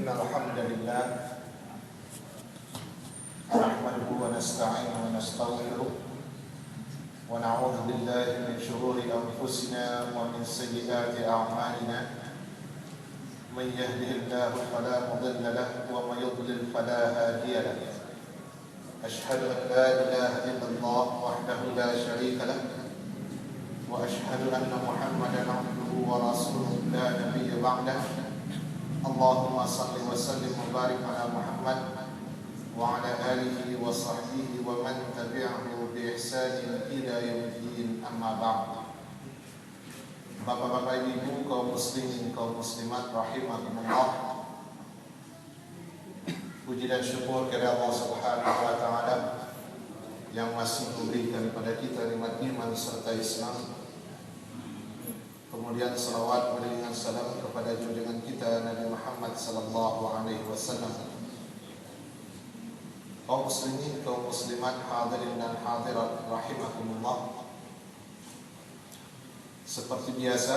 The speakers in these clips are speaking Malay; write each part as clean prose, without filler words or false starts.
الحمد لله نحمده ونستعينه ونستغفره ونعوذ بالله من شرور أنفسنا ومن سيئات أعمالنا من يهده الله فلا مضل له ومن يضلل فلا هادي له أشهد أن لا إله إلا الله وحده لا شريك له وأشهد أن محمدا عبده ورسوله لا نبي بعده اللهم صل وسلم وبارك على محمد وعلى آله وصحبه ومن تبعه بإحسان إلى يوم الدين أما بعد. Bapak-bapak, ibu, kaum muslimin, kaum muslimat rahimakumullah. Puji dan syukur kepada Allah Subhanahu wa taala yang masih memberikan kepada kita nikmat iman serta Islam. Kemudian salawat beriringan salam kepada junjungan kita Nabi Muhammad sallallahu alaihi wasallam. Kaum muslimin, kaum muslimat, hadirin dan hadirat rahimakumullah. Seperti biasa,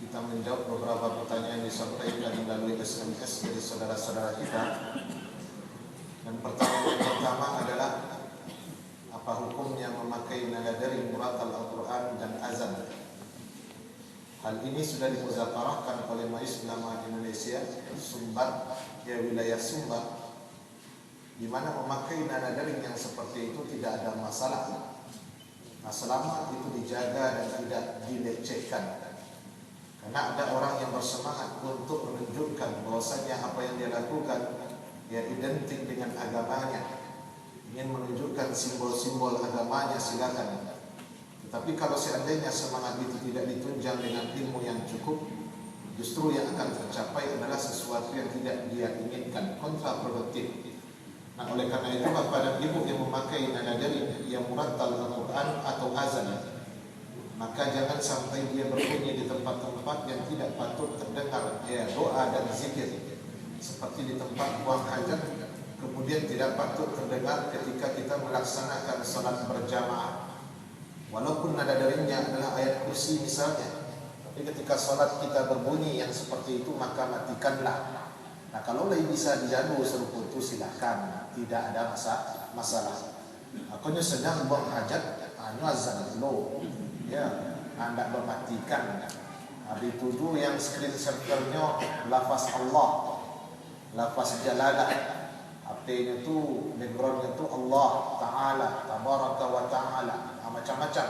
kita menjawab beberapa pertanyaan yang disampaikan melalui SMS dari saudara-saudara kita. Dan pertanyaan yang pertama adalah, apa hukumnya memakai nada dering muratal Al-Quran dan azan? Hal ini sudah dimuzakarahkan oleh Majelis Ulama Indonesia Sumbar, ya wilayah Sumbar, di mana memakai nada dering yang seperti itu tidak ada masalah. Nah, selama itu dijaga dan tidak dilecehkan. Karena ada orang yang bersemangat untuk menunjukkan bahwasanya apa yang dia lakukan ya identik dengan agamanya, ingin menunjukkan simbol-simbol agamanya, silakan. Tetapi kalau seandainya semangat itu tidak ditunjang dengan ilmu yang cukup, justru yang akan tercapai adalah sesuatu yang tidak dia inginkan, kontraproduktif. Nah, oleh karena itu bapak dan ibu yang memakai nada dering yang murattal Al-Quran atau azan, maka jangan sampai dia berbunyi di tempat-tempat yang tidak patut terdengar ya doa dan zikir, seperti di tempat buang hajat. Kemudian tidak patut terdengar ketika kita melaksanakan salat berjamaah, walaupun nada deringnya adalah ayat kursi misalnya. Tapi ketika salat kita berbunyi yang seperti itu, maka matikanlah. Nah, kalau bisa dijadu serupa itu silakan, tidak ada masalah. Akunya sedang buang hajat, azan dulu, ya, anda mematikan. Habis itu yang screen circle-nya lafaz Allah, lafaz jalalah, artinya itu background-nya itu Allah Taala, Tabaraka wa Taala, macam-macam.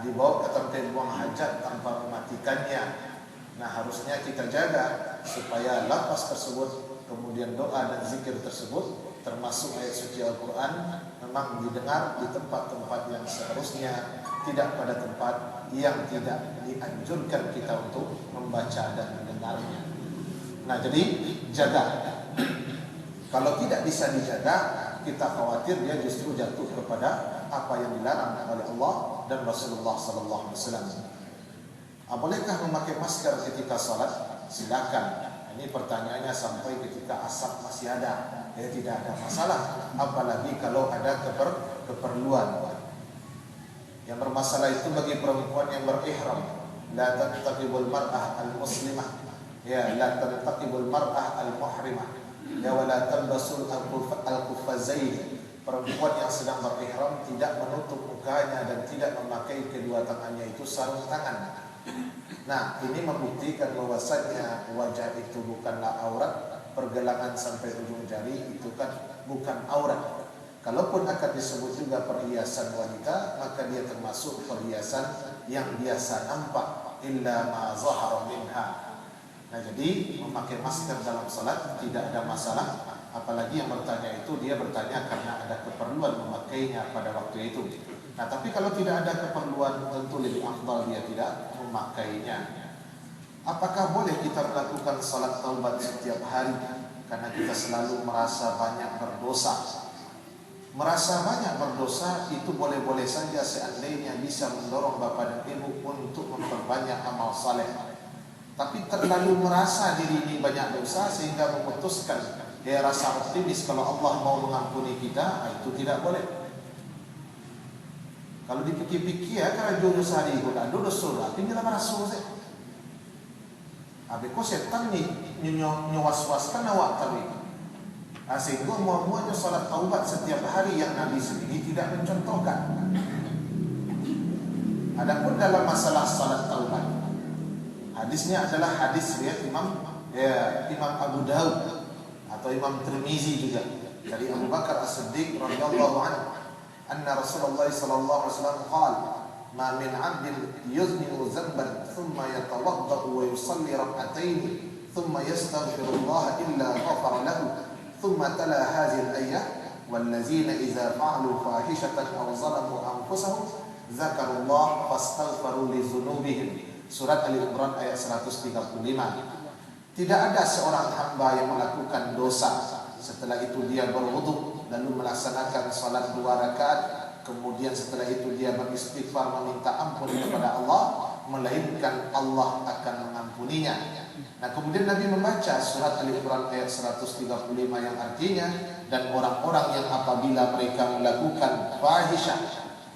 Dibawa ke tempat buang hajat tanpa mematikannya. Nah, harusnya kita jaga supaya lafaz tersebut, kemudian doa dan zikir tersebut, termasuk ayat suci Al-Quran, memang didengar di tempat-tempat yang seharusnya, tidak pada tempat yang tidak dianjurkan kita untuk membaca dan mendengarnya. Nah, jadi jaga. Kalau tidak bisa dijaga, kita khawatir dia justru jatuh kepada apa yang dilarang oleh Allah dan Rasulullah sallallahu alaihi wasallam. Bolehkah memakai masker ketika sholat? Silakan. Ini pertanyaannya sampai ketika asap masih ada, ya tidak ada masalah. Apalagi kalau ada keperluan. Yang bermasalah itu bagi perempuan yang berihram. La tantaqibul mar'ah al-muslimah, ya la tantaqibul mar'ah al-muhrimah, ya wa la talbasul al-quffazain. Perempuan yang sedang berihram tidak menutup mukanya dan tidak memakai kedua tangannya itu sarung tangan. Nah, ini membuktikan bahwasanya wajah itu bukanlah aurat, pergelangan sampai ujung jari itu kan bukan aurat. Kalaupun akan disebut juga perhiasan wanita, maka dia termasuk perhiasan yang biasa nampak, illa ma zahara minha. Nah, jadi memakai masker dalam salat tidak ada masalah. Apalagi yang bertanya itu dia bertanya karena ada keperluan memakainya pada waktu itu. Nah, tapi kalau tidak ada keperluan, tentu lebih afdal dia tidak memakainya. Apakah boleh kita melakukan salat taubat setiap hari karena kita selalu merasa banyak berdosa? Merasa banyak berdosa itu boleh-boleh saja seandainya bisa mendorong bapak dan ibu untuk memperbanyak amal saleh. Tapi terlalu merasa diri ini banyak dosa sehingga memutuskan rasa optimis kalau Allah mau mengampuni kita, itu tidak boleh. Kalau dipikir-pikir ya, kalau jodoh sehari itu dulu sudah tinggal rasul saya. Abiko setan ni nyuwas-waskan awak tadi. Sehingga muanya salat taubat setiap hari yang Nabi sendiri tidak mencontohkan. Adapun dalam masalah salat taubat, hadisnya adalah hadis riwayat Imam Abu Daud atau Imam Tirmizi juga dari Abu Bakar As-Siddiq radhiyallahu anhu, anna Rasulullah sallallahu alaihi wasallam qala ma min 'abdin yuznibu dhanban thumma yatawaddau wa yusalli rak'atayn thumma yastaghfirullah illa ghafara lahu thumma tala hadhihi al-ayah wallazina idza fa'alu fahishatan aw zalamu anfusahum zakarullah fastaghfaru li dzunubihim. Surat Ali Imran ayat 135. Tidak ada seorang hamba yang melakukan dosa setelah itu dia berwudu lalu melaksanakan salat 2 rakaat, kemudian setelah itu dia beristighfar meminta ampun kepada Allah, melainkan Allah akan mengampuninya. Nah, kemudian Nabi membaca surat Ali Imran ayat 135 yang artinya, dan orang-orang yang apabila mereka melakukan fahisyah,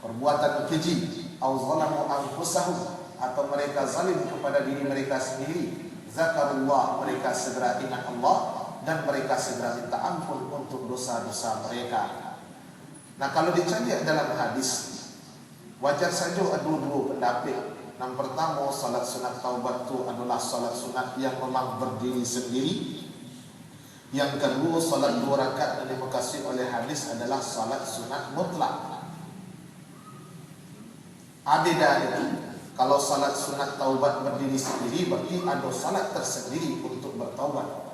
perbuatan keji, au zalamu anfusahum, atau mereka zalim kepada diri mereka sendiri, zakarullah, mereka segera ingat Allah dan mereka segera minta ampun untuk dosa-dosa mereka. Nah, kalau dicari dalam hadis, wajar saja ada 2 pendapat. Yang pertama, salat sunat taubat itu adalah salat sunat yang memang berdiri sendiri. Yang kedua, salat 2 rakaat yang dimakasih oleh hadis adalah salat sunat mutlak. Ada itu. Kalau salat sunat taubat berdiri sendiri, berarti ada salat tersendiri untuk bertaubat.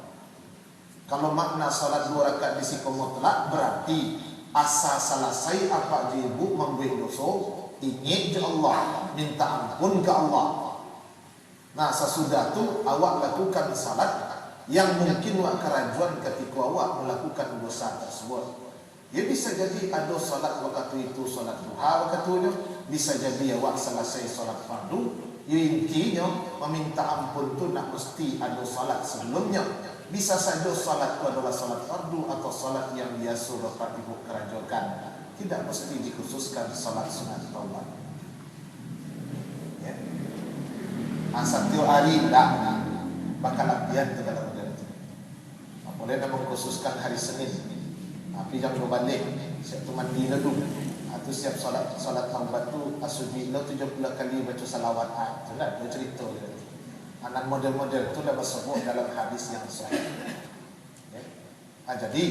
Kalau makna salat 2 rakaat di siku mutlak, berarti asa selesai apa jibu membuat dosa, ingat ke Allah, minta ampun ke Allah. Nah, sesudah itu awak lakukan salat yang mungkin awak kerajuan ketika awak melakukan dosa tersebut. Ya, bisa jadi ada salat waktu itu salat duha waktu itu, bisa jadi awak selesai salat fardu. Ya, intinya meminta ampun tu nak mesti ada salat sebelumnya. Bisa saja salat itu adalah salat fardu atau salat yang biasa Bapak Ibu kerajukan. Tidak mesti dikhususkan salat sunat taubat. Ya. Satu hari dah bakal latihan segala model itu. Boleh dah mengkhususkan hari Senin. Tapi jam balik, siap tu mandi dulu. Atau siap salat taubat tu asubi lo 70 kali baca salawat. Itulah dia cerita dia. Anak model-model tu dah disebut dalam hadis yang sahih. Ya. Jadi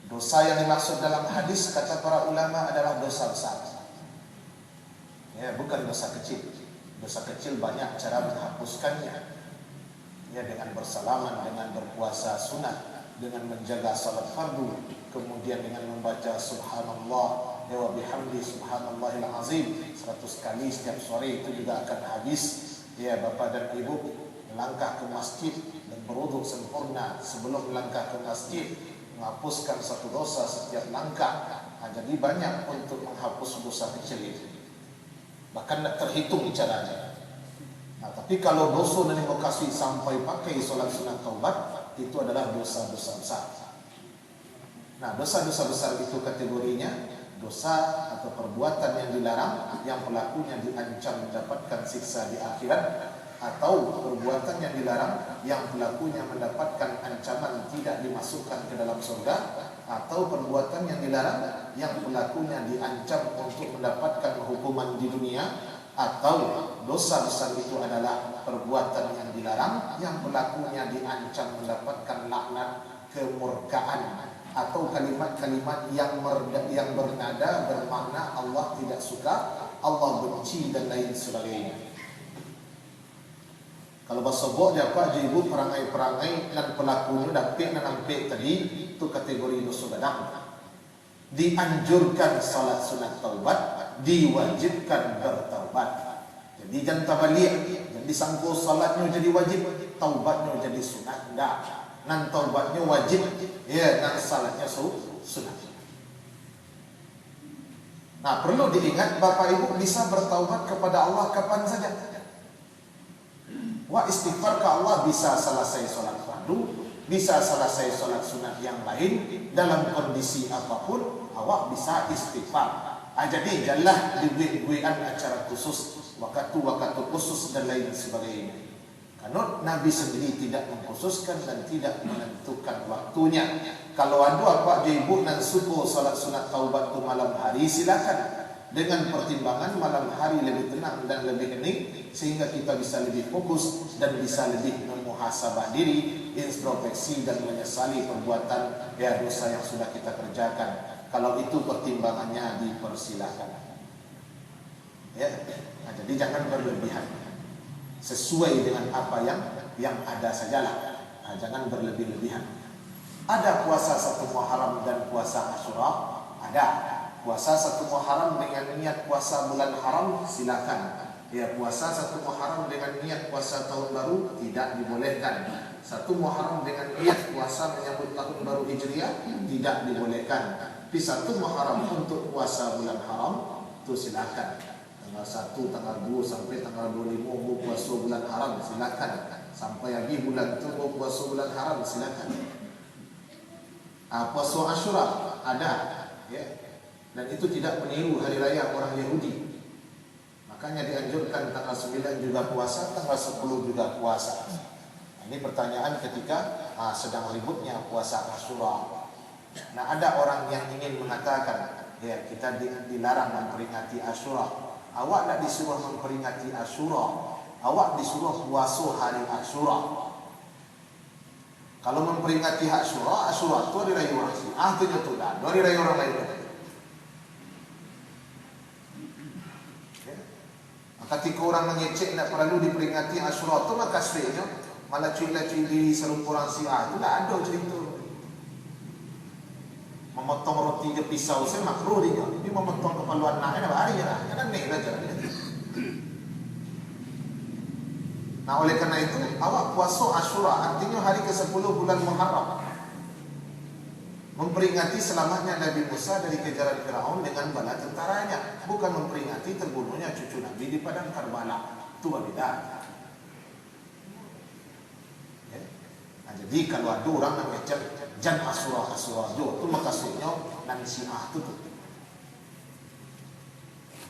dosa yang dimaksud dalam hadis kata para ulama adalah dosa besar. Ya, bukan dosa kecil. Dosa kecil banyak cara menghapuskannya. Ya, dengan bersalaman, dengan berpuasa sunat, dengan menjaga salat fardu, kemudian dengan membaca subhanallah wa bihamdi subhanallahil azim 100 kali setiap sore, itu juga akan habis. Ya, Bapak dan Ibu melangkah ke masjid dan berwudu sempurna sebelum melangkah ke masjid, menghapuskan satu dosa setiap langkah. Jadi banyak untuk menghapus dosa kecil itu. Bahkan tak terhitung caranya. Nah, tapi kalau dosa dan invokasi sampai pakai solat sunat taubat, itu adalah dosa-dosa besar. Nah, dosa-dosa besar itu kategorinya dosa atau perbuatan yang dilarang, yang pelakunya diancam mendapatkan siksa di akhirat, atau perbuatan yang dilarang yang pelakunya mendapatkan ancaman tidak dimasukkan ke dalam surga, atau perbuatan yang dilarang yang pelakunya diancam untuk mendapatkan hukuman di dunia, atau dosa besar itu adalah perbuatan yang dilarang yang pelakunya diancam mendapatkan laknat, kemurkaan, atau kalimat-kalimat yang bernada bermakna Allah tidak suka, Allah benci dan lain sebagainya. Kalau basabok dia apa jibu perangai-perangai dan pelakunya dapat dan nampak tadi, itu kategori dosa gadang. Dianjurkan salat sunat taubat, diwajibkan bertaubat. Jadi jangan tabalik, jadi sangko salatnya jadi wajib, taubatnya jadi sunat. Enggak. Nan taubatnya wajib, ya, nan salatnya sunat. Nah, perlu diingat Bapak Ibu bisa bertaubat kepada Allah kapan saja. Wa istighfar ke Allah bisa selesai salat fardu, bisa selesai salat sunat yang lain, dalam kondisi apapun awak bisa istighfar. Jadi janganlah dibuat-buatan acara khusus, waktu khusus dan lain sebagainya. Karena Nabi sendiri tidak mengkhususkan dan tidak menentukan waktunya. Kalau ada apa ibu dan suku salat sunat taubat itu malam hari, silakan. Dengan pertimbangan malam hari lebih tenang dan lebih hening, sehingga kita bisa lebih fokus dan bisa lebih memuhasabah diri, introspeksi dan menyesali perbuatan dosa yang sudah kita kerjakan. Kalau itu pertimbangannya, dipersilakan. Ya, nah, jadi jangan berlebihan. Sesuai dengan apa yang ada sajalah. Nah, jangan berlebih-lebihan. Ada puasa 1 Muharram dan puasa Asyura, ada. Puasa 1 Muharram dengan niat puasa bulan haram, silakan. Ya, puasa 1 Muharram dengan niat puasa tahun baru tidak dibolehkan. 1 Muharram dengan niat puasa menyambut tahun baru Hijriah tidak dibolehkan. Tapi 1 Muharram untuk puasa bulan haram itu silakan. Tanggal 1, tanggal 2 sampai tanggal 25 mau puasa bulan haram, silakan. Sampai lagi bulan itu mau puasa bulan haram, silakan. Puasa Asyura ada, ya. Dan itu tidak meniru hari raya orang Yahudi. Makanya dianjurkan tanggal 9 juga puasa, tanggal 10 juga puasa. Ini pertanyaan ketika sedang ributnya puasa Asyura. Nah, ada orang yang ingin mengatakan, ya, kita dilarang memperingati Asyura. Awak tak disuruh memperingati Asyura, awak disuruh puasa hari Asyura. Kalau memperingati Asyura, Asyura itu hari raya orang Syiah, itu nyetulah dari raya orang lain. Ketika orang mengecek tak perlu diperingati Asyura itu, maka sebenarnya malah cuy-cuy diri serupa orang Syiah itu tak ada cerita. Memotong roti ke pisau saya makruh dia. Ini memotong kepala anaknya dah hari lah. Kan aneh lah cara dia. Nah, oleh karena itu awak puasa Asyura artinya hari ke-10 bulan Muharram, memperingati selamatnya Nabi Musa dari kejaran Firaun dengan bala tentaranya, bukan memperingati terbunuhnya cucu Nabi di padang Karbala. Itu berbeda. Ya. Nah, jadi kalau ada orang yang ngecek jan Asyura itu maksudnya nan Syiah itu.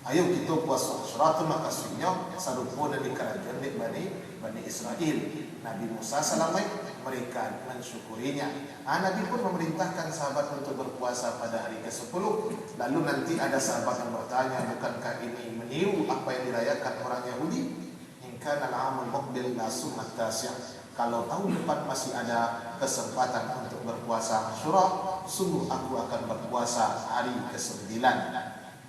Ayo kita puasa Asyura itu maksudnya sarupo dari kerajaan di Bani Israel. Nabi Musa selamat, mereka mensyukurinya. Nabi pun memerintahkan sahabat untuk berpuasa pada hari ke-10. Lalu nanti ada sahabat yang bertanya, bukankah ini meniru apa yang dirayakan orang Yahudi? In kana al-'amul muqbil la sunnat tasya'. Kalau tahun depan masih ada kesempatan untuk berpuasa Asyura, sungguh aku akan berpuasa hari ke-9.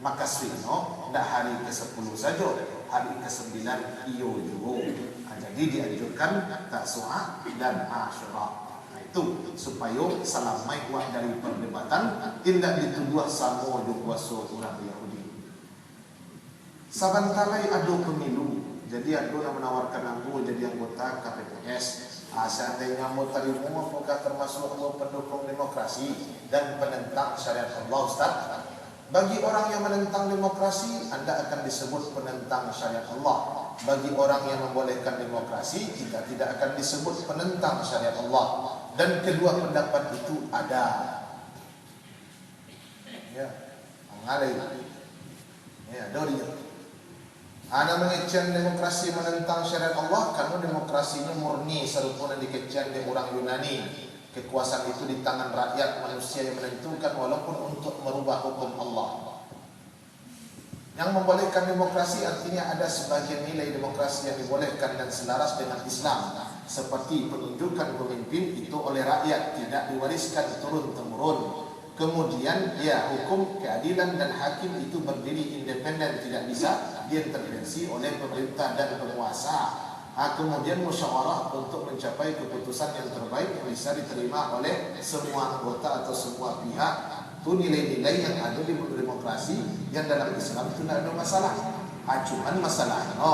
Maka swino tidak hari ke-10 saja, hari ke-9 iyo juga. Jadi dianjurkan Tasu'a dan Asyura. Nah, itu supaya salamai wak dari perdebatan, tidak dituduh sama di puasa orang Yahudi. Sabantalai ada pemilu, jadi ada yang menawarkan aku jadi anggota KPPS. Seandainya mau terima, apakah termasuk pendukung demokrasi dan penentang syariat Allah, Ustaz? Bagi orang yang menentang demokrasi, Anda akan disebut penentang syariat Allah. Bagi orang yang membolehkan demokrasi, kita tidak akan disebut penentang syariat Allah. Dan kedua pendapat itu ada. Ya, mengalih. Ya, dari Anda mengecen demokrasi menentang syariat Allah karena demokrasinya murni serupa yang dikecen di orang Yunani. Kekuasaan itu di tangan rakyat, manusia yang menentukan walaupun untuk merubah hukum Allah. Yang membolehkan demokrasi artinya ada sebagian nilai demokrasi yang dibolehkan dan selaras dengan Islam, seperti penunjukan pemimpin itu oleh rakyat, tidak diwariskan turun-temurun. Kemudian hukum, keadilan dan hakim itu berdiri independen, tidak bisa diintervensi oleh pemerintah dan penguasa. Kemudian musyawarah untuk mencapai keputusan yang terbaik yang bisa diterima oleh semua anggota atau semua pihak. Itu nilai-nilai yang ada di demokrasi yang dalam Islam itu tidak ada masalah. Cuman masalahnya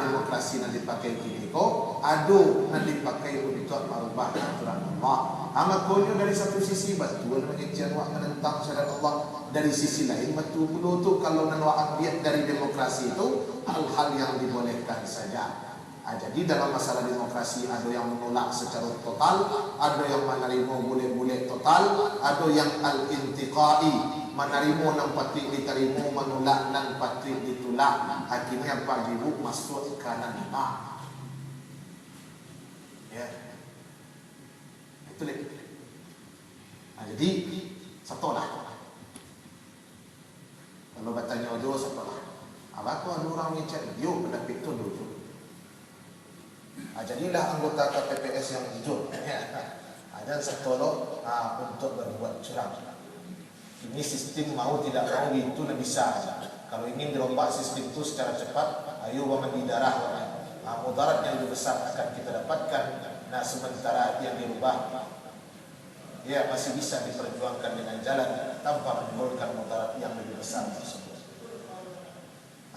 demokrasi yang dipakai kini ada yang dipakai untuk merubah aturan Allah. Makanya dari satu sisi betul mengejar menentang syariat Allah, dari sisi lain betul tu kalau menolak lihat dari demokrasi itu hal-hal yang dibolehkan saja. Jadi dalam masalah demokrasi ada yang menolak secara total, ada yang menerima boleh-boleh total, ada yang al-intiqai, menerima nan patrik diterima, menolak nan patrik ditolak. Akhirnya Pak Ibu masuk kanan lima. Ya, itu deh. Nah, jadi satu lah. Kalau bertanya dulu satu lah. Aku ada orang ngecek yo pendapat itu dulu. Jadilah anggota KPPS yang jujur. Ada satu untuk berbuat curang. Ini sistem mau tidak mau itu lebih bisa. Kalau ingin dirombak sistem itu secara cepat, ayo mandi darah. Mudarat yang lebih besar akan kita dapatkan. Nah, sementara yang dirubah, ya masih bisa diperjuangkan dengan jalan tanpa menimbulkan mudarat yang lebih besar tersebut.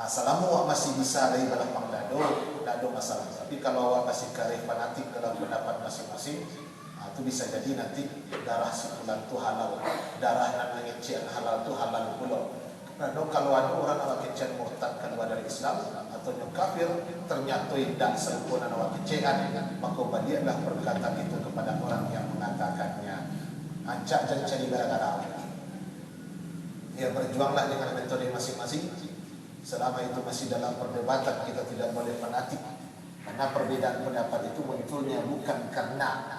Selama awak masih bisa dari balapang dado, tak ada masalah. Tapi kalau awak masih karif fanatik dalam pendapat masing-masing, itu bisa jadi nanti darah sepulan itu halal, darah dan ngecek halal itu halal pula. Nah, kalau ada orang awak kecek murtad keluar dari Islam atau yang kafir, ternyata tidak sempurna awak kecekan, maka baliaklah perkataan itu kepada orang yang mengatakannya. Ancak dan cari gara-gara. Ya, berjuanglah dengan metode masing-masing. Selama itu masih dalam perdebatan, kita tidak boleh fanatik. Karena perbedaan pendapat itu munculnya bukan karena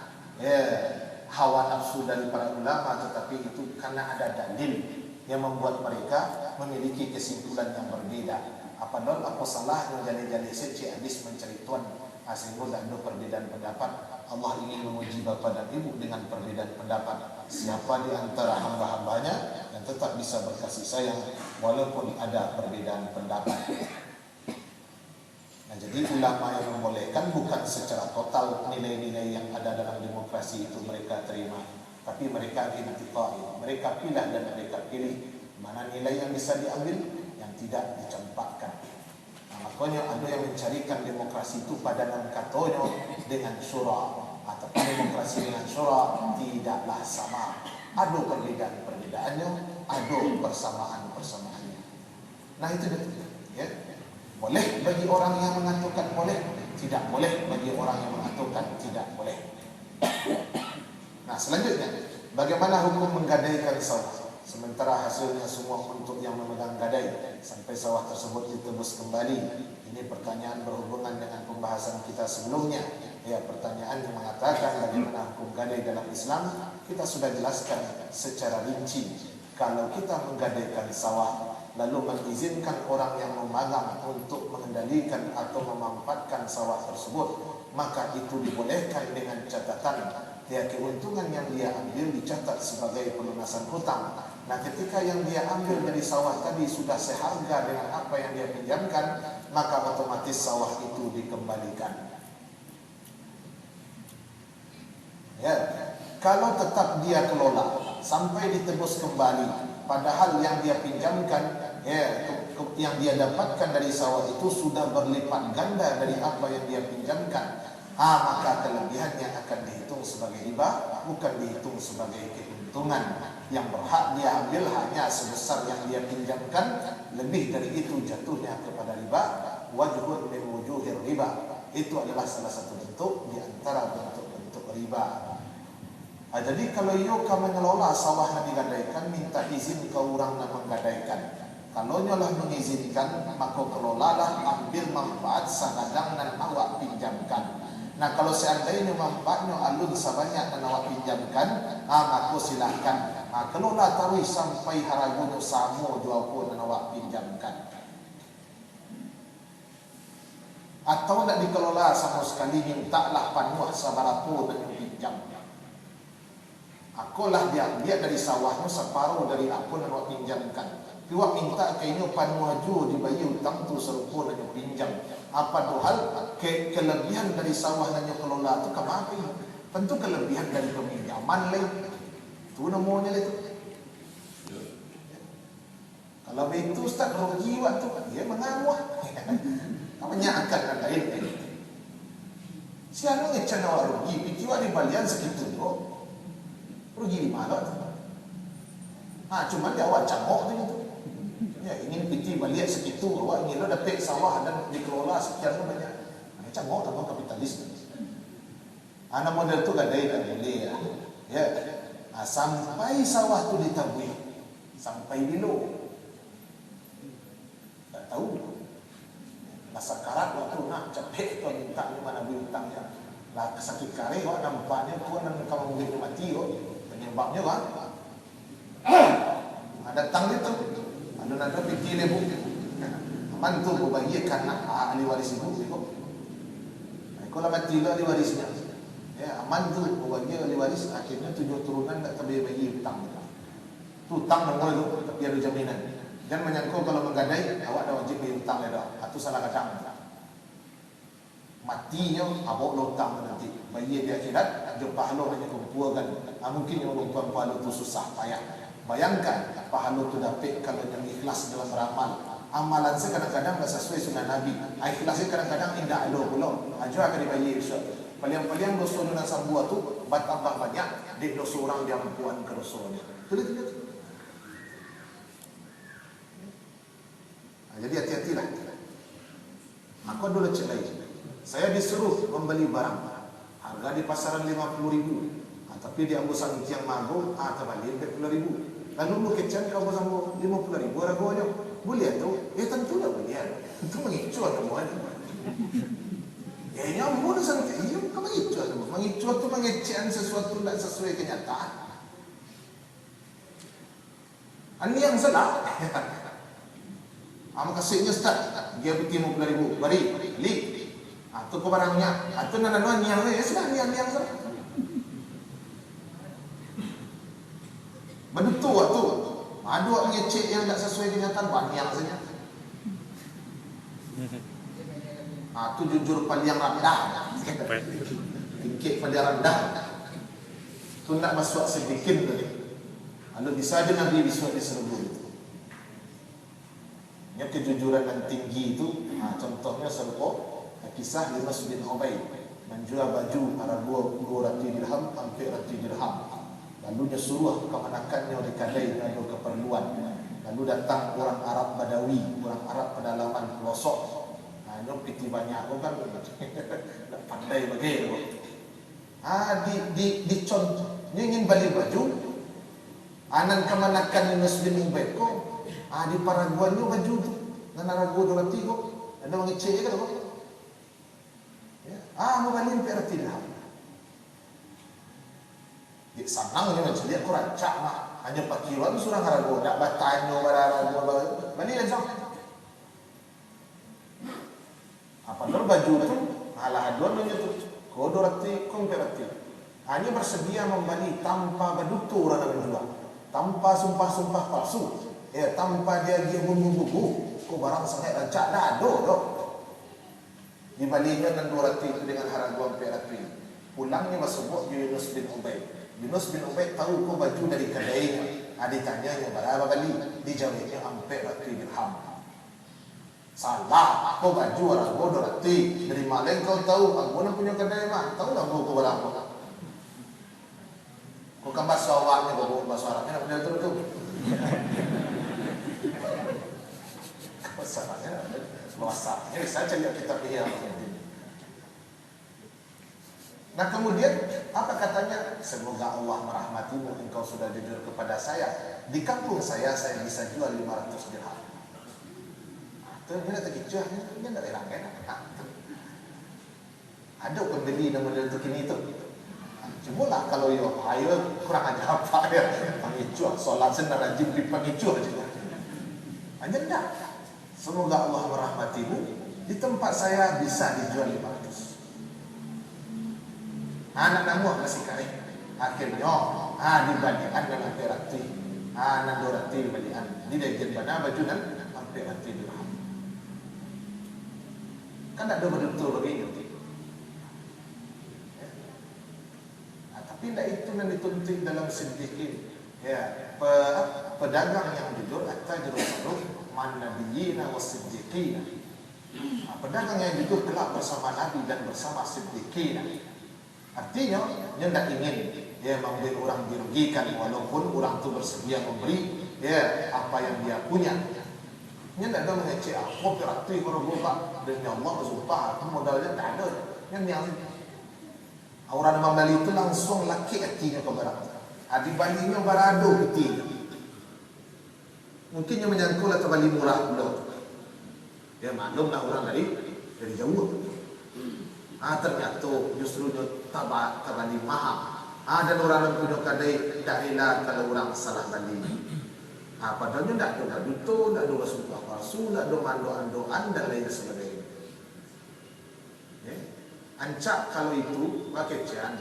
hawa nafsu dari para ulama, tetapi itu karena ada dalil yang membuat mereka memiliki kesimpulan yang berbeda. Apa salahnya jadi seci hadis mencari tuan sehingga ada perbedaan pendapat. Allah ingin menguji bapa dan ibu dengan perbedaan pendapat. Siapa di antara hamba-hambanya yang tetap bisa berkasih sayang walaupun ada perbedaan pendapat. Nah, jadi ulama yang membolehkan bukan secara total nilai-nilai yang ada dalam demokrasi itu mereka terima, tapi mereka intiqai, mereka pilih dan mereka pilih mana nilai yang bisa diambil, yang tidak dicampakkan. Nah, makanya ada yang mencarikan demokrasi itu padanan katanya dengan syura, atau demokrasi dengan syura tidaklah sama. Ada perbedaan-perbedaannya, ada persamaan-persamaannya. Nah, itu betul, ya. Boleh bagi orang yang mengatakan boleh, tidak boleh bagi orang yang mengatakan tidak boleh. Nah, selanjutnya, bagaimana hukum menggadaikan sawah? Sementara hasilnya semua untuk yang memegang gadai sampai sawah tersebut ditebus kembali. Ini pertanyaan berhubungan dengan pembahasan kita sebelumnya. Ya, pertanyaan yang mengatakan bagaimana hukum gadai dalam Islam, kita sudah jelaskan secara rinci. Kalau kita menggadaikan sawah, lalu mengizinkan orang yang memagang untuk mengendalikan atau memanfaatkan sawah tersebut, maka itu dibolehkan dengan catatan ya keuntungan yang dia ambil dicatat sebagai pelunasan hutang. Nah, ketika yang dia ambil dari sawah tadi sudah seharga dengan apa yang dia pinjamkan, maka otomatis sawah itu dikembalikan. Ya, kalau tetap dia kelola sampai ditebus kembali, padahal yang dia pinjamkan, yang dia dapatkan dari sawah itu sudah berlipat ganda dari apa yang dia pinjamkan, maka kelebihannya akan dihitung sebagai riba, bukan dihitung sebagai keuntungan. Yang berhak dia ambil hanya sebesar yang dia pinjamkan, lebih dari itu jatuhnya kepada riba. Wajhun min wujuhir riba, itu adalah salah satu bentuk di antara bentuk-bentuk riba. Jadi kalau yoka mengelola sawah yang digadaikan, minta izin ke orang yang menggadaikan. Kalau nyolah mengizinkan, maka kelolalah, ambil manfaat sangadang dan awak pinjamkan. Nah, kalau seandainya manfaatnya alun sebanyak dan awak pinjamkan, maka silahkan kelola taruh sampai haragunya samo jua pun dan awak pinjamkan. Atau nak dikelola sama sekali, mintalah panuh sabarapu dan pinjam. Akulah dia dari sawahnya separuh dari apa yang awak pinjamkan. Awak minta kayaknya panuaju dibayar hutang tu serupa dengan pinjam. Apa dohal kelebihan dari sawah yang kelola tu kemana? Tentu kelebihan dari peminjaman lain. Tu namanya itu. Kalau begitu Ustaz rugi waktu dia mengamuah. Namanya akan lain. Siapa ngecana awak rugi? Pikiwa di balian segitu tu. Rugi di mana tu? Cuma dia awak cangok tu gitu. Ya, ingin piti balik segitu, awak ingin lo dapat sawah dan dikelola sekian banyak. Macam mau tambah kapitalis. Anak model tu gadai tak boleh ya. Ya. Sampai sawah tu ditabui, sampai bilo. Tak tahu. Masa karat waktu nak capek tu minta di mana beli hutangnya. Lah sakit kari kok nampaknya kau nan kamu mungkin mati kok penyebabnya kan ada tang itu ada pikir ibu aman tu bagi karena ahli waris ibu kok kalau mati lah ahli warisnya ya aman tu bagi ahli waris akhirnya 7 turunan tak terbiaya bagi hutang tu hutang nomor itu tapi ada jaminan jangan menyangkut kalau menggadai awak ada wajib bayar hutang dah atau salah kadang matinya abok lotang nanti bayi di akhirat jumpa pahala hanya kumpulkan mungkin yang orang pahala tu susah payah bayangkan pahala tu dapat kalau yang ikhlas dalam beramal amalan saya kadang-kadang tak sesuai sunnah Nabi ikhlasnya kadang-kadang tidak ada pula aja akan dibayar paling-paling dosa dan sambuah tu bertambah banyak di dosa orang yang puan ke dosanya tidak jadi hati-hatilah aku dulu celai saya disuruh membeli barang harga di pasaran 50.000 tapi di Ambo Sang Tiang Mago terbalik 40.000 lalu lu kecam di Ambo Sang 50.000 harganya boleh tu tentu dah boleh itu mengicu atau bukan ya nyambung Sang Tiang iya kan mengicu tu mengecehan sesuatu tak sesuai kenyataan ini yang salah kasihnya Ustaz dia beti 50.000 bari beli atau ke barangnya atau nananuan yang ya sudah yang sudah betul waktu ada ngecek yang tak sesuai kenyataan banyak saja itu jujur paling rendah tingkit paling rendah itu nak masuk sedikit tadi kalau bisa aja Nabi bisa diserbu itu yang kejujuran yang tinggi itu contohnya serupa kisah Yunus bin Ubaid menjual baju harga 200 dirham sampai 100 dirham lalu dia suruh kemanakannya dikadai ada keperluan lalu datang orang Arab Badawi orang Arab pedalaman pelosok ini piti banyak kan tak pandai bagaimana di contoh dia ingin beli baju anan kemanakan Yunus bin Ubaid kok di paraguannya baju tu dan ragu 200 kok ada orang ngecek kan kok mau balik perhati dirham. Dia senang ni macam dia aku rancak mah. Hanya pakiran surang harago, nak batanya barang balik aja. Apa nur baju tu? Alah aduan dia tu. Kau 200 kau perhati. Hanya bersedia membeli tanpa berdutu orang menjual. Tanpa sumpah-sumpah palsu. Tanpa dia bumbu-bumbu. Kau barang sangat rancak dah ada dah. Dibandingkan dengan 200 itu dengan harga 400. Pulangnya masuk Yunus bin Ubaid. Yunus bin Ubaid tahu kau baju dari kedainya. Ditanya berapa beli? Dijawabnya 400 dirham. Salah, kau baju harga 200. Dari mana kau tahu? Aku nak punya kedai mah. Tahu tak kau berapa? Kau kan bahasa awalnya, kau bahasa Arabnya nak punya tu. Bahasa Arabnya. Bahasanya saya cari kitab dia. Nah kemudian apa katanya? Semoga Allah merahmatimu, engkau sudah jujur kepada saya. Di kampung saya bisa jual 500 dirham. Itu dia tak kicau, dia tak enak kan? Ada pembeli nama dia tu kini tu. Cuma lah kalau ayo kurang ajar apa ya? Pangicua, solat senar rajin di pangicua juga. Hanya tak. Semoga Allah merahmatimu. Di tempat saya bisa dijual 500. Anak namu masih kari. Akhirnya dibandingkan dengan perati. Anak 200 dibandingkan. Di daerah mana baju dan perati dirham. Kan tak ada betul begini. Tapi tidak itu yang dituntut dalam sedikit. Pedagang yang jujur atau jujur man nabiyina was-siddiqina. Pedagang yang jujur kelak bersama Nabi dan bersama siddiqina. Artinya dia tidak ingin memberi orang dirugikan walaupun orang itu bersedia memberi apa yang dia punya. Dia tidak ada mengecek apa berarti kalau buka demi Allah sumpah modalnya tak ada. Yang orang membeli itu langsung laki hatinya ke barang. Dibandingnya barado betul. Mungkin yang menyangkul atau balik murah pula. Maklumlah orang dari jauh. Ternyata justru tabali mahal. Dan orang yang punya kadai tak rela kalau orang salah balik. Padahalnya tak ada duto, tak ada sumpah palsu, tak ada mandoan-doan dan lain sebagainya. Ancak kalau itu pakai cian,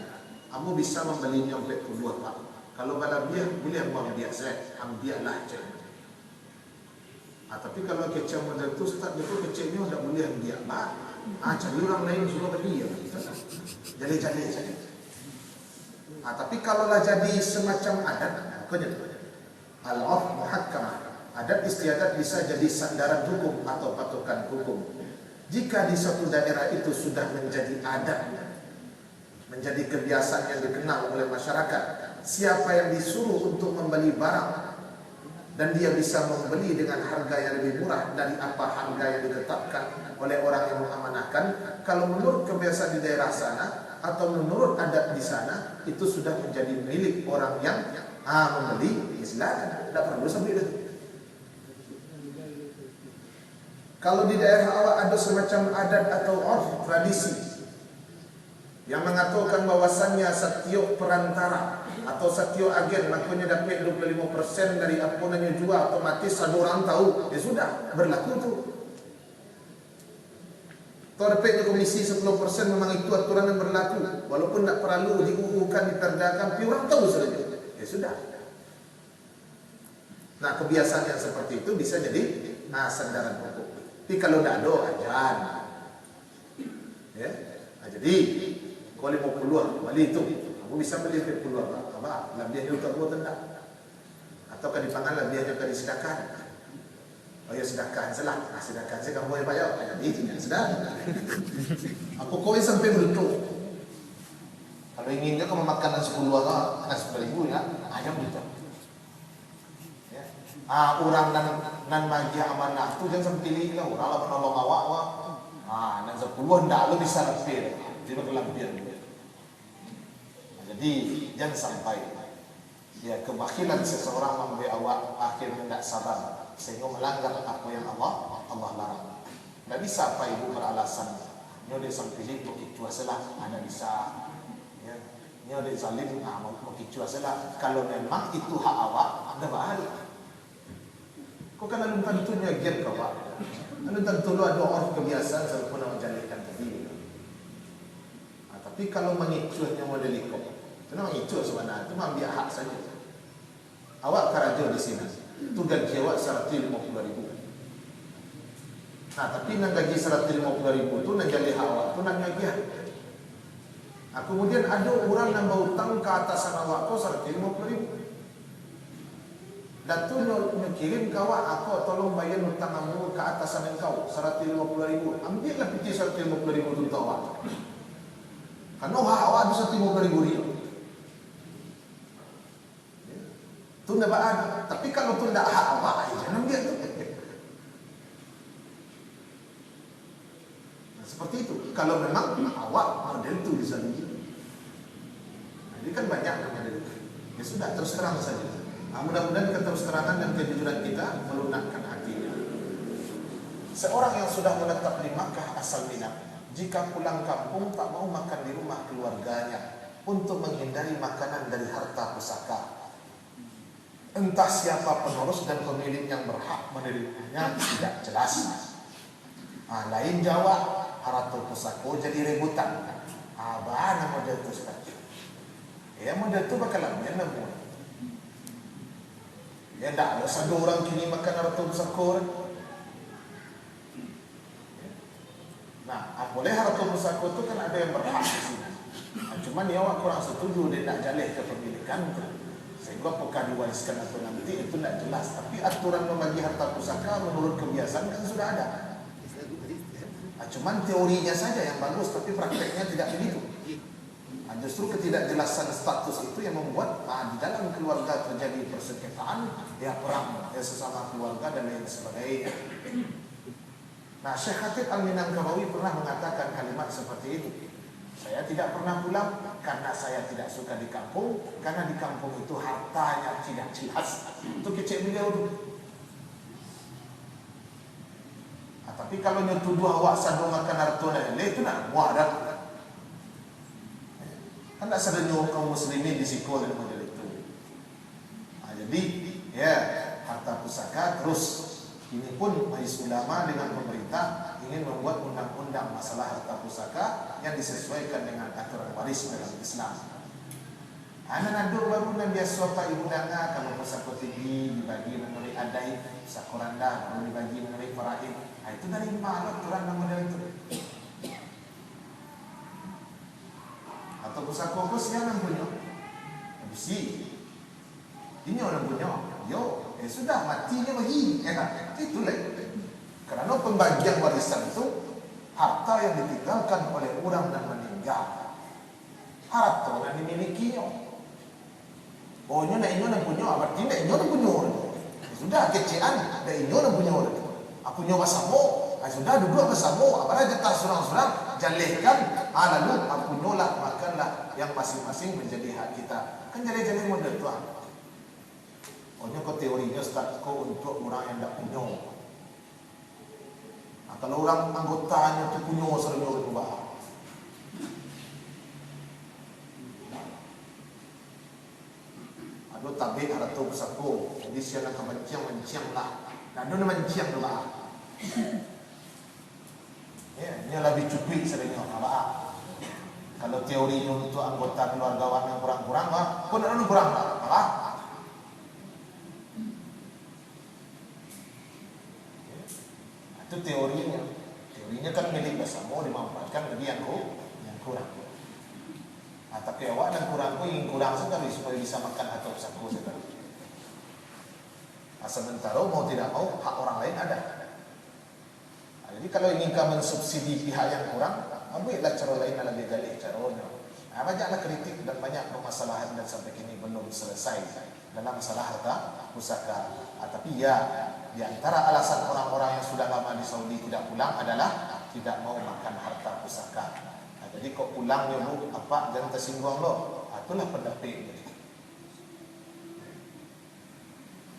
kamu bisa membelinya sampai puluh pak. Kalau pada biar boleh buang biasa, ambillah cian. Tapi kalau kecil model tu start betul kecilnya tak boleh ambil pak. Cari orang lain suruh beli ya. Jadi. Tapi kalaulah jadi semacam adat, al-urf muhakkamah. Adat istiadat bisa jadi sandaran hukum atau patokan hukum. Jika di suatu daerah itu sudah menjadi adat, menjadi kebiasaan yang dikenal oleh masyarakat, siapa yang disuruh untuk membeli barang dan dia bisa membeli dengan harga yang lebih murah dari apa harga yang ditetapkan oleh orang yang mengamanahkan, kalau menurut kebiasaan di daerah sana atau menurut adat di sana, itu sudah menjadi milik orang yang membeli, silakan, tidak perlu sampai itu. Kalau di daerah awak ada semacam adat atau urf, tradisi yang mengatakan bahwasannya setiap perantara atau setiap agen makanya dapat 25% dari apa yang jual, otomatis ada orang tahu, ya sudah berlaku tu. Kalau dapatnya komisi 10% memang itu aturan yang berlaku, walaupun tak perlu diuuhkan, diperdakan, tapi orang tahu saja, ya sudah. Nah, kebiasaan yang seperti itu bisa jadi sandaran hukum. Tapi kalau tak ada ajan, ya, jadi kalau 50 beli itu, kamu bisa beli 50 apa? Lebihnya untuk buat tidak? Atau kan dipangan lebihnya kan disedekahkan? Oh ya sedekahkan salah, sedekahkan saya kamu boleh bayar, jadi tidak sedekah. Aku kau sampai beruntung. Kalau inginnya kamu makan 10 atau 10.000 ya, ayam betul. Orang nan bagi amanah tu jangan sampai pilih lah. Orang lah menolong awak. Nan 10 hendak lu bisa lebih. Tidak kelebihan. Jadi jangan sampai ya kebakilan seseorang memberi awak akhirnya tidak sabar sehingga melanggar apa yang Allah larang. Tidak bisa apa ibu beralasan nyo dia sampai pilih begitu salah. Anda bisa ya nyo dia zalim mau begitu salah. Kalau memang itu hak awak, Anda bahaya. Kau kan alun tentunya giat kau pak. Alun tentu lu ada orang kebiasaan selalu pernah menjalankan tadi. Tapi kalau mengicuhnya model ikut, itu nama icuh sebenarnya, itu ambil hak saja. Awak karajo di sini, itu gaji awak 150.000. Tapi nang gaji 150.000 itu nang jadi hak awak, itu nang gaji. Kemudian ada orang yang mau utang ke atasan awak kau 150.000. Dan tu kirim kawan aku tolong bayar hutang kamu ke atasan engkau 150.000. Ambillah piti 150.000 tu awak. Karena awak ada 150.000 ribu. Tu ndak ada. Tapi kalau tu ndak hak awak, jangan ambil tu. Seperti itu. Kalau memang awak model tu dizalimi. Jadi kan banyak model itu. Ya sudah terus terang saja. Mudah-mudahan keterus-terangan dan kejujuran kita melunakkan hatinya. Seorang yang sudah menetap di Makkah asal Mina, jika pulang kampung tak mau makan di rumah keluarganya untuk menghindari makanan dari harta pusaka. Entah siapa penerus dan pemilik yang berhak menerimanya tidak jelas. Lain jawab harta pusaka jadi rebutan. Mana model itu seperti? Ya model itu bakalan menemukan. Ya tak ada satu orang kini makan harta pusaka. Boleh harta pusaka itu kan ada yang berhak di sini. Cuma dia awak kurang setuju dia nak jalih kepemilikan itu. Sehingga apakah diwariskan atau nanti itu tidak jelas. Tapi aturan membagi harta pusaka menurut kebiasaan kan sudah ada. Cuma teorinya saja yang bagus, tapi prakteknya tidak begitu. Justru ketidakjelasan status itu yang membuat di dalam keluarga terjadi persengketaan, ya perang, ya sesama keluarga dan lain sebagainya. Syekh Khatib Al-Minangkawi pernah mengatakan kalimat seperti itu. Saya tidak pernah pulang karena saya tidak suka di kampung, karena di kampung itu hartanya tidak jelas. Itu kecil beliau itu. Tapi kalau nyetuduh awak sadu makan harta itu nak muarat. Kan tidak sedenyo kaum muslimin disiko dan model itu. Nah, jadi ya harta pusaka terus ini pun majelis ulama dengan pemerintah ingin membuat undang-undang masalah harta pusaka yang disesuaikan dengan aturan waris dalam Islam. Anak nado baru nan biasa pak ibu danga kalau pusaka tinggi dibagi menurut adai pusaka rendah baru dibagi menurut faraid. Nah, itu dari mana aturan dan model itu? Atau pusaka kos yang punya besi ini orang punya yo sudah matinya bagi enak itu lah karena pembagian warisan itu harta yang ditinggalkan oleh orang dan meninggal harta yang dimilikinya oh ini nak ini punya berarti nak ini punya sudah kecian nak ini punya aku punya bersama sudah duduk bersama apa jatah surang-surang jalihkan lalu aku nolak makanlah yang masing-masing menjadi hak kita kan jadi model tu Pokoknya kau teorinya start kau untuk orang yang tak punya. Nah, kalau orang anggotanya tu punya sering orang ubah. Aduh tabik ada tu bersako. Jadi siapa nak menciang lah. Nah, dia menciang tu lah. Ya, ini lebih cuplik seringnya apa? Kalau teorinya untuk anggota keluarga yang kurang-kurang, pun ada kurang lah, apa? Itu teorinya kan milik bersama dimanfaatkan lebih yang kurang. Nah, tapi awak dan kurangku ingin kurang sekali supaya bisa makan atau saku sekali. Nah, sementara mau tidak mau hak orang lain ada. Nah, jadi kalau ingin kamu mensubsidi pihak yang kurang, ambillah cara lain yang lebih galih caranya. Nah, banyaklah kritik dan banyak permasalahan dan sampai kini belum selesai dalam masalah harta pusaka. Tapi ya, di antara alasan orang-orang yang sudah lama di Saudi tidak pulang adalah tidak mau makan harta pusaka. Nah, jadi kok pulang dulu apa jangan tersinggung loh. Itulah pendapat.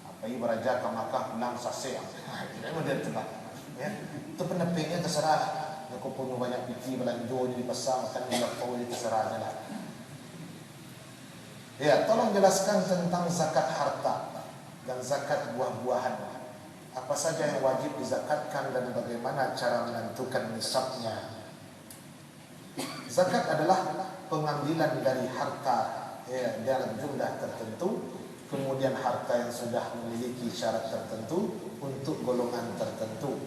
Apa ini beraja ke Makkah pulang sase. Tidak mau dia tebak. Ya, itu pendapatnya terserah. Kau punya banyak piti belanja di pasar makan di kau itu terserahnya lah. Ya, tolong jelaskan tentang zakat harta dan zakat buah-buahan. Apa saja yang wajib dizakatkan dan bagaimana cara menentukan nisabnya. Zakat adalah pengambilan dari harta dalam jumlah tertentu, kemudian harta yang sudah memiliki syarat tertentu untuk golongan tertentu.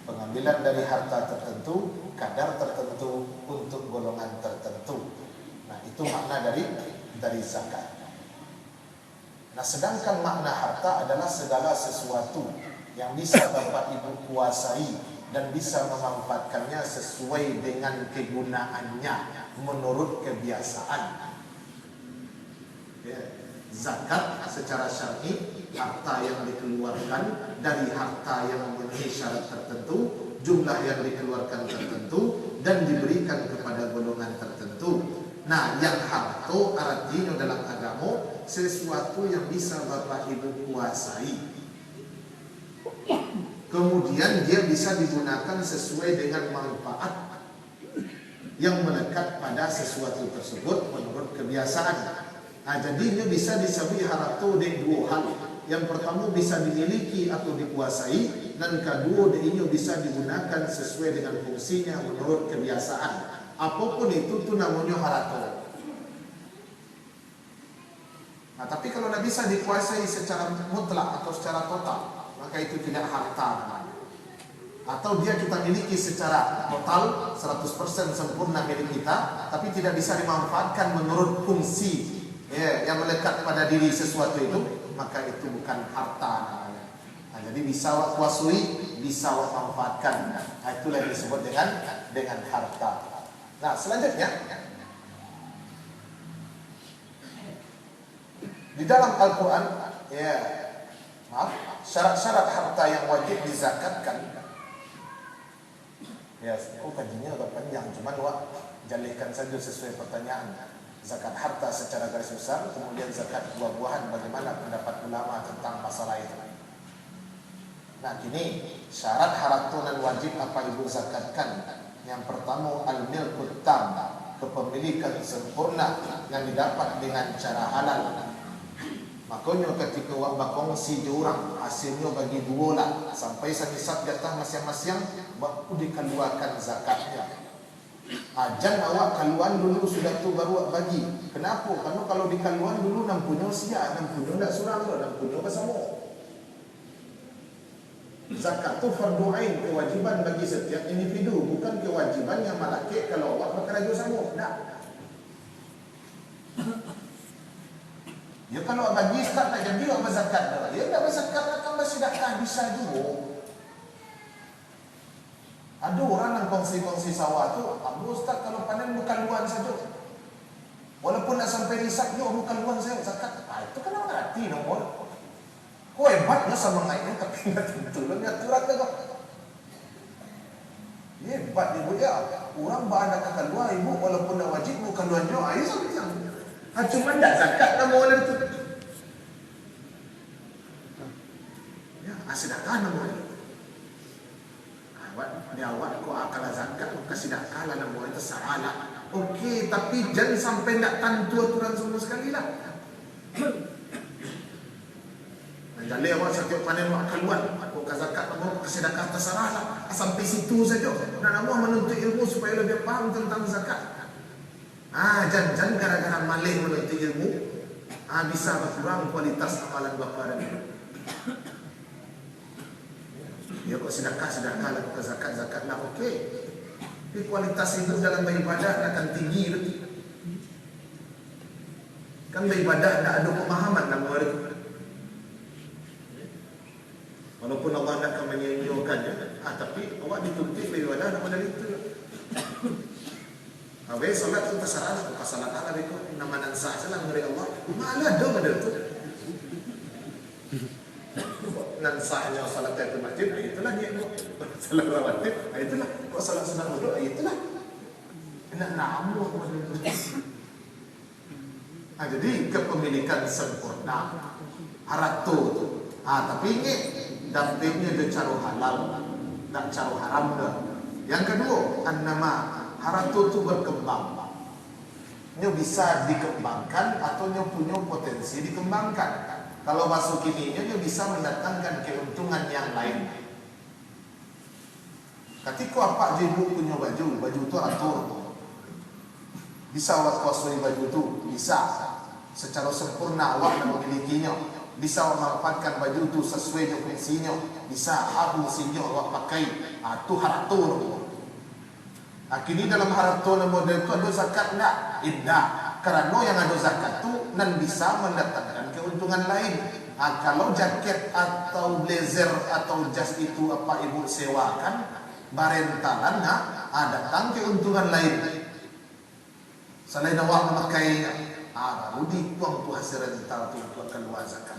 Pengambilan dari harta tertentu, kadar tertentu untuk golongan tertentu. Nah, itu makna dari zakat. Nah, sedangkan makna harta adalah segala sesuatu yang bisa Bapak Ibu kuasai dan bisa memanfaatkannya sesuai dengan kegunaannya menurut kebiasaan. Ya. Zakat secara syar'i harta yang dikeluarkan dari harta yang memenuhi syarat tertentu, jumlah yang dikeluarkan tertentu dan diberikan kepada golongan tertentu. Nah, yang harta artinya dalam agama sesuatu yang bisa Bapak Ibu kuasai. Kemudian dia bisa digunakan sesuai dengan manfaat yang melekat pada sesuatu tersebut menurut kebiasaan. Nah, jadinya bisa disebut harta di dua hal. Yang pertama bisa dimiliki atau dikuasai, dan kedua ini bisa digunakan sesuai dengan fungsinya menurut kebiasaan. Apapun itu namanya harta. Nah, tapi kalau tidak bisa dikuasai secara mutlak atau secara total, maka itu tidak harta. Atau dia kita miliki secara total 100% sempurna milik kita, tapi tidak bisa dimanfaatkan menurut fungsi yang melekat pada diri sesuatu itu, maka itu bukan harta namanya. Nah, jadi bisa kuasui, bisa manfaatkan. Nah, itulah yang disebut dengan harta. Nah, selanjutnya di dalam Al-Quran, syarat-syarat harta yang wajib dizakatkan. Ya, kajiannya agak panjang, cuman jalihkan saja sesuai pertanyaan. Zakat harta secara garis besar, kemudian zakat buah-buahan, bagaimana pendapat ulama tentang masalah itu. Nah, kini syarat harta dan wajib apa ibu zakatkan. Yang pertama al-milkut tam, kepemilikan sempurna yang didapat dengan cara halal. Makanya ketika awak berkongsi diorang, hasilnya bagi dua lah, sampai senisab jatah masing-masing, baru dikeluarkan zakatnya. Jangan awak kaluan dulu sudah tu baru awak bagi. Kenapa? Karena kalau dikaluan dulu nam punya sia, nam punya tak surang, nam punya bersama. Zakat tu fardu ain, kewajiban bagi setiap individu, bukan kewajiban yang malaki kalau awak berkerja sama. Tak. Ya kalau bagi Ustaz tak jadi awak berzakat dah. Ya tak berzakat akan bersedekah bisa juga. Ada orang yang kongsi-kongsi sawah tu, Abu Ustaz kalau panen bukan luan saja. Walaupun nak sampai risap dia bukan luan saya zakat. Itu kan orang hati nombor. Kau hebatnya sama lainnya tapi enggak tentu lah aturan dah. Hebat ibu ya. Orang berada kata luar ibu walaupun nak wajib bukan luan dia. Ayo sampai yang. Cuma tak zakat nama orang itu. Ya, sedekah nama orang. Awak kau akal zakat, kasih sedekah lah nama orang itu salah. Okey, tapi jangan sampai nak tentu aturan semua sekali lah. Jadi awak setiap panen awak keluar, aku zakat, kamu kasih sedekah terserah lah. Sampai situ saja. Dan awak menuntut ilmu supaya lebih faham tentang zakat. Jangan gara-gara malih menuntut ilmu bisa berkurang kualitas amalan bapa dan ibu. Ya kok sedekah lah, kok zakat lah okey. Tapi kualitas hidup dalam beribadah akan tinggi lebih. Kan beribadah tak ada pemahaman nama orang. Walaupun Allah nak akan menyanyikannya, tapi awak dituntut beribadah nak modal itu. Habis solat tu terserah, pasal Allah itu nama dan sah salah dari Allah. Mana ada modal tu? Dan sahnya salat itu masjid, itulah dia. Salat rawatib, itulah. Kok salat sunat wudu, itulah. Nak namu modal tu. Jadi kepemilikan sempurna haratu tu. Tapi ini dampingnya dia cara halal, tak cara haram dah. Yang kedua, an-nama haratu tu berkembang. Nya bisa dikembangkan atau nya punya potensi dikembangkan. Kalau masuk kini nya bisa mendatangkan keuntungan yang lain. Ketika apa ibu punya baju tu atur. Bisa awak kuasai baju tu, bisa secara sempurna awak memilikinya. Bisa awak manfaatkan baju tu sesuai dengan fungsinya. Bisa fungsinya awak pakai. Tu haratu. Kini dalam haratu model tu ada zakat tak? Tidak. Kerana yang ada zakat tu nan bisa mendatangkan keuntungan lain. Kalau jaket atau blazer atau jas itu apa ibu sewakan, barentalan datang keuntungan lain. Selain awak memakai, baru dituang tu hasil rental tu untuk keluar zakat.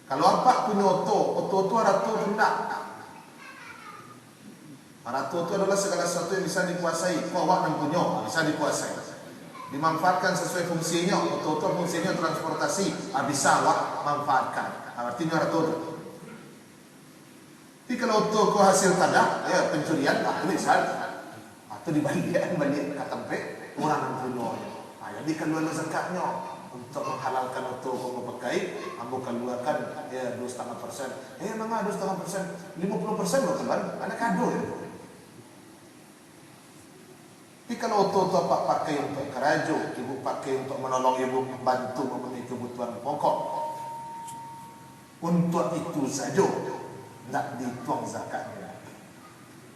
Kalau apa punya oto tu haratu tu tak. Haratu itu adalah segala sesuatu yang bisa dikuasai. Kau awak yang punya, bisa dikuasai. Dimanfaatkan sesuai fungsinya. Itu fungsinya transportasi, bisa awak manfaatkan. Artinya haratu itu. Tapi kalau itu kau hasil tanah, pencurian, tulisan. Itu dibalikan balik ke tempat orang yang punya. Jadi keluar zakatnya untuk menghalalkan itu kau pakai, kamu keluarkan 2,5%. Memang 2,5%, 50% lo keluar, ada kado. Tapi kalau itu apa pakai untuk kerja, ibu pakai untuk menolong ibu, bantu memenuhi kebutuhan pokok. Untuk itu saja, tidak dituang zakatnya.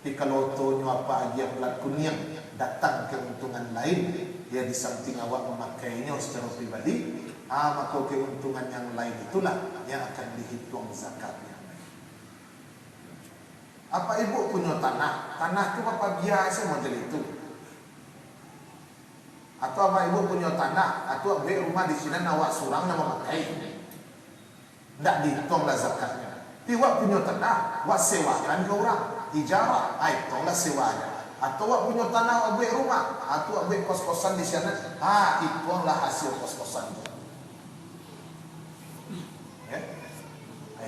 Tapi kalau itu apa aja pelakunya datang keuntungan lain, dia di samping awak memakainya secara pribadi, maka keuntungan yang lain itulah yang akan dihitung zakatnya. Apa ibu punya tanah? Tanah itu apa biasa model itu? Atau apa ibu punya tanah? Atau beli rumah di sini awak surang nama pakai? Tidak dihitunglah zakatnya. Tapi awak punya tanah, awak sewakan ke orang, ijarah, hitunglah sewanya. Atau awak punya tanah, awak beli rumah, atau awak beli kos-kosan di sana, hitunglah hasil kos-kosan itu. Ya?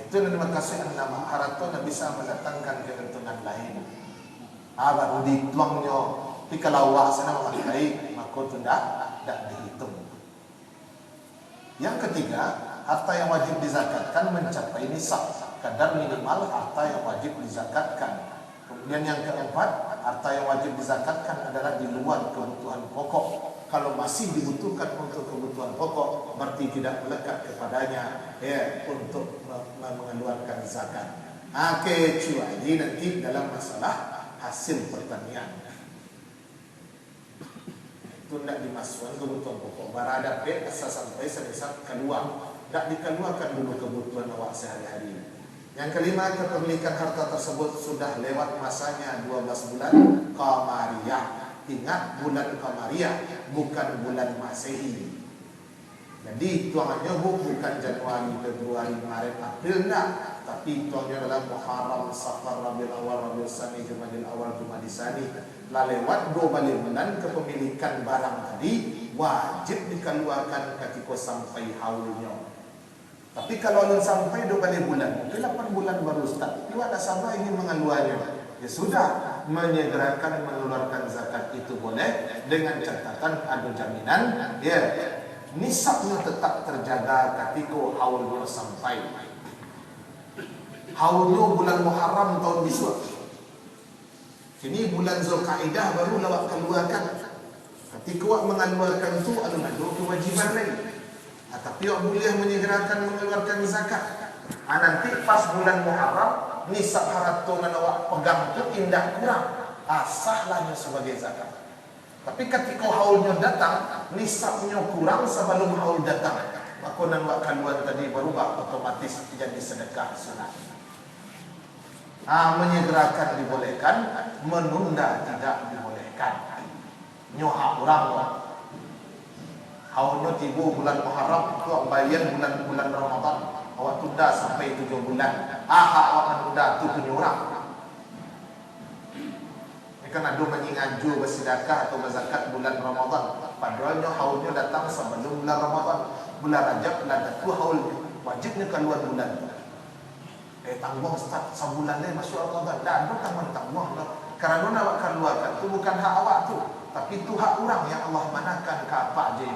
Itu yang dimaksud nama haratu yang bisa mendatangkan keuntungan lain. Baru dituangnya. Tapi kalau awak sana memakai, maka itu tidak dihitung. Yang ketiga, harta yang wajib dizakatkan mencapai nisab, kadar minimal harta yang wajib dizakatkan. Kemudian yang keempat, harta yang wajib dizakatkan adalah di luar kebutuhan pokok. Kalau masih dibutuhkan untuk kebutuhan pokok, berarti tidak melekat kepadanya untuk mengeluarkan zakat. Kecuali nanti dalam masalah hasil pertanian, itu tidak dimasukkan kebutuhan pokok. Barada asal sampai sebesar keluar, tidak dikeluarkan dulu kebutuhan awak sehari-hari. Yang kelima, kepemilikan harta tersebut sudah lewat masanya 12 bulan Qamariyah. Ingat, bulan Qamariyah, bukan bulan Masehi. Jadi tuangannya bukan Januari, Februari, Maret, April, enggak. Tapi tuangannya adalah Muharram, Safar, Rabiul Awal, Rabiul Tsani, Jumadil Awal, Jumadil Tsani. Lah lewat 2 bulan kepemilikan barang tadi wajib dikeluarkan ketika sampai haulnya. Tapi kalau belum sampai 2 bulan, mungkin 8 bulan baru start, iwak nasabah ingin mengeluarnya, ya sudah, menyegerakan mengeluarkan zakat itu boleh, dengan catatan ada jaminan, ya nisabnya tetap terjaga ketika haulnya sampai. Haulnya bulan Muharram tahun bisu. Kini bulan Zulkaidah baru lawak keluarkan. Ketika awak mengeluarkan itu ada kewajiban lain. Tapi awak boleh menyegerakan mengeluarkan zakat. Nanti pas bulan Muharram nisab harta yang awak pegang itu indah kurang, sahlahnya sebagai zakat. Tapi ketika haulnya datang, nisabnya kurang sebelum haul datang, maka nan awak keluar tadi berubah, otomatis jadi sedekah sunat. Menyegerakan dibolehkan, menunda tidak dibolehkan. Nyoha orang haulnya tiba bulan Muharram, tu bayar bulan Ramadan, awak tunda sampai 7 bulan. Awak menunda tu punya orang. Ini kan ada menyingaju bersedekah atau berzakat bulan Ramadan. Padahalnya haulnya datang sebelum bulan Ramadan. Bulan Rajab, bulan itu haulnya. Wajibnya keluar bulan itu. Tanggung start sebulan ni masuk Ramadan. Tak ada tanggung lah. Kerana awak keluarkan tu bukan hak awak tu, tapi tu hak orang yang Allah manakan ke apa je.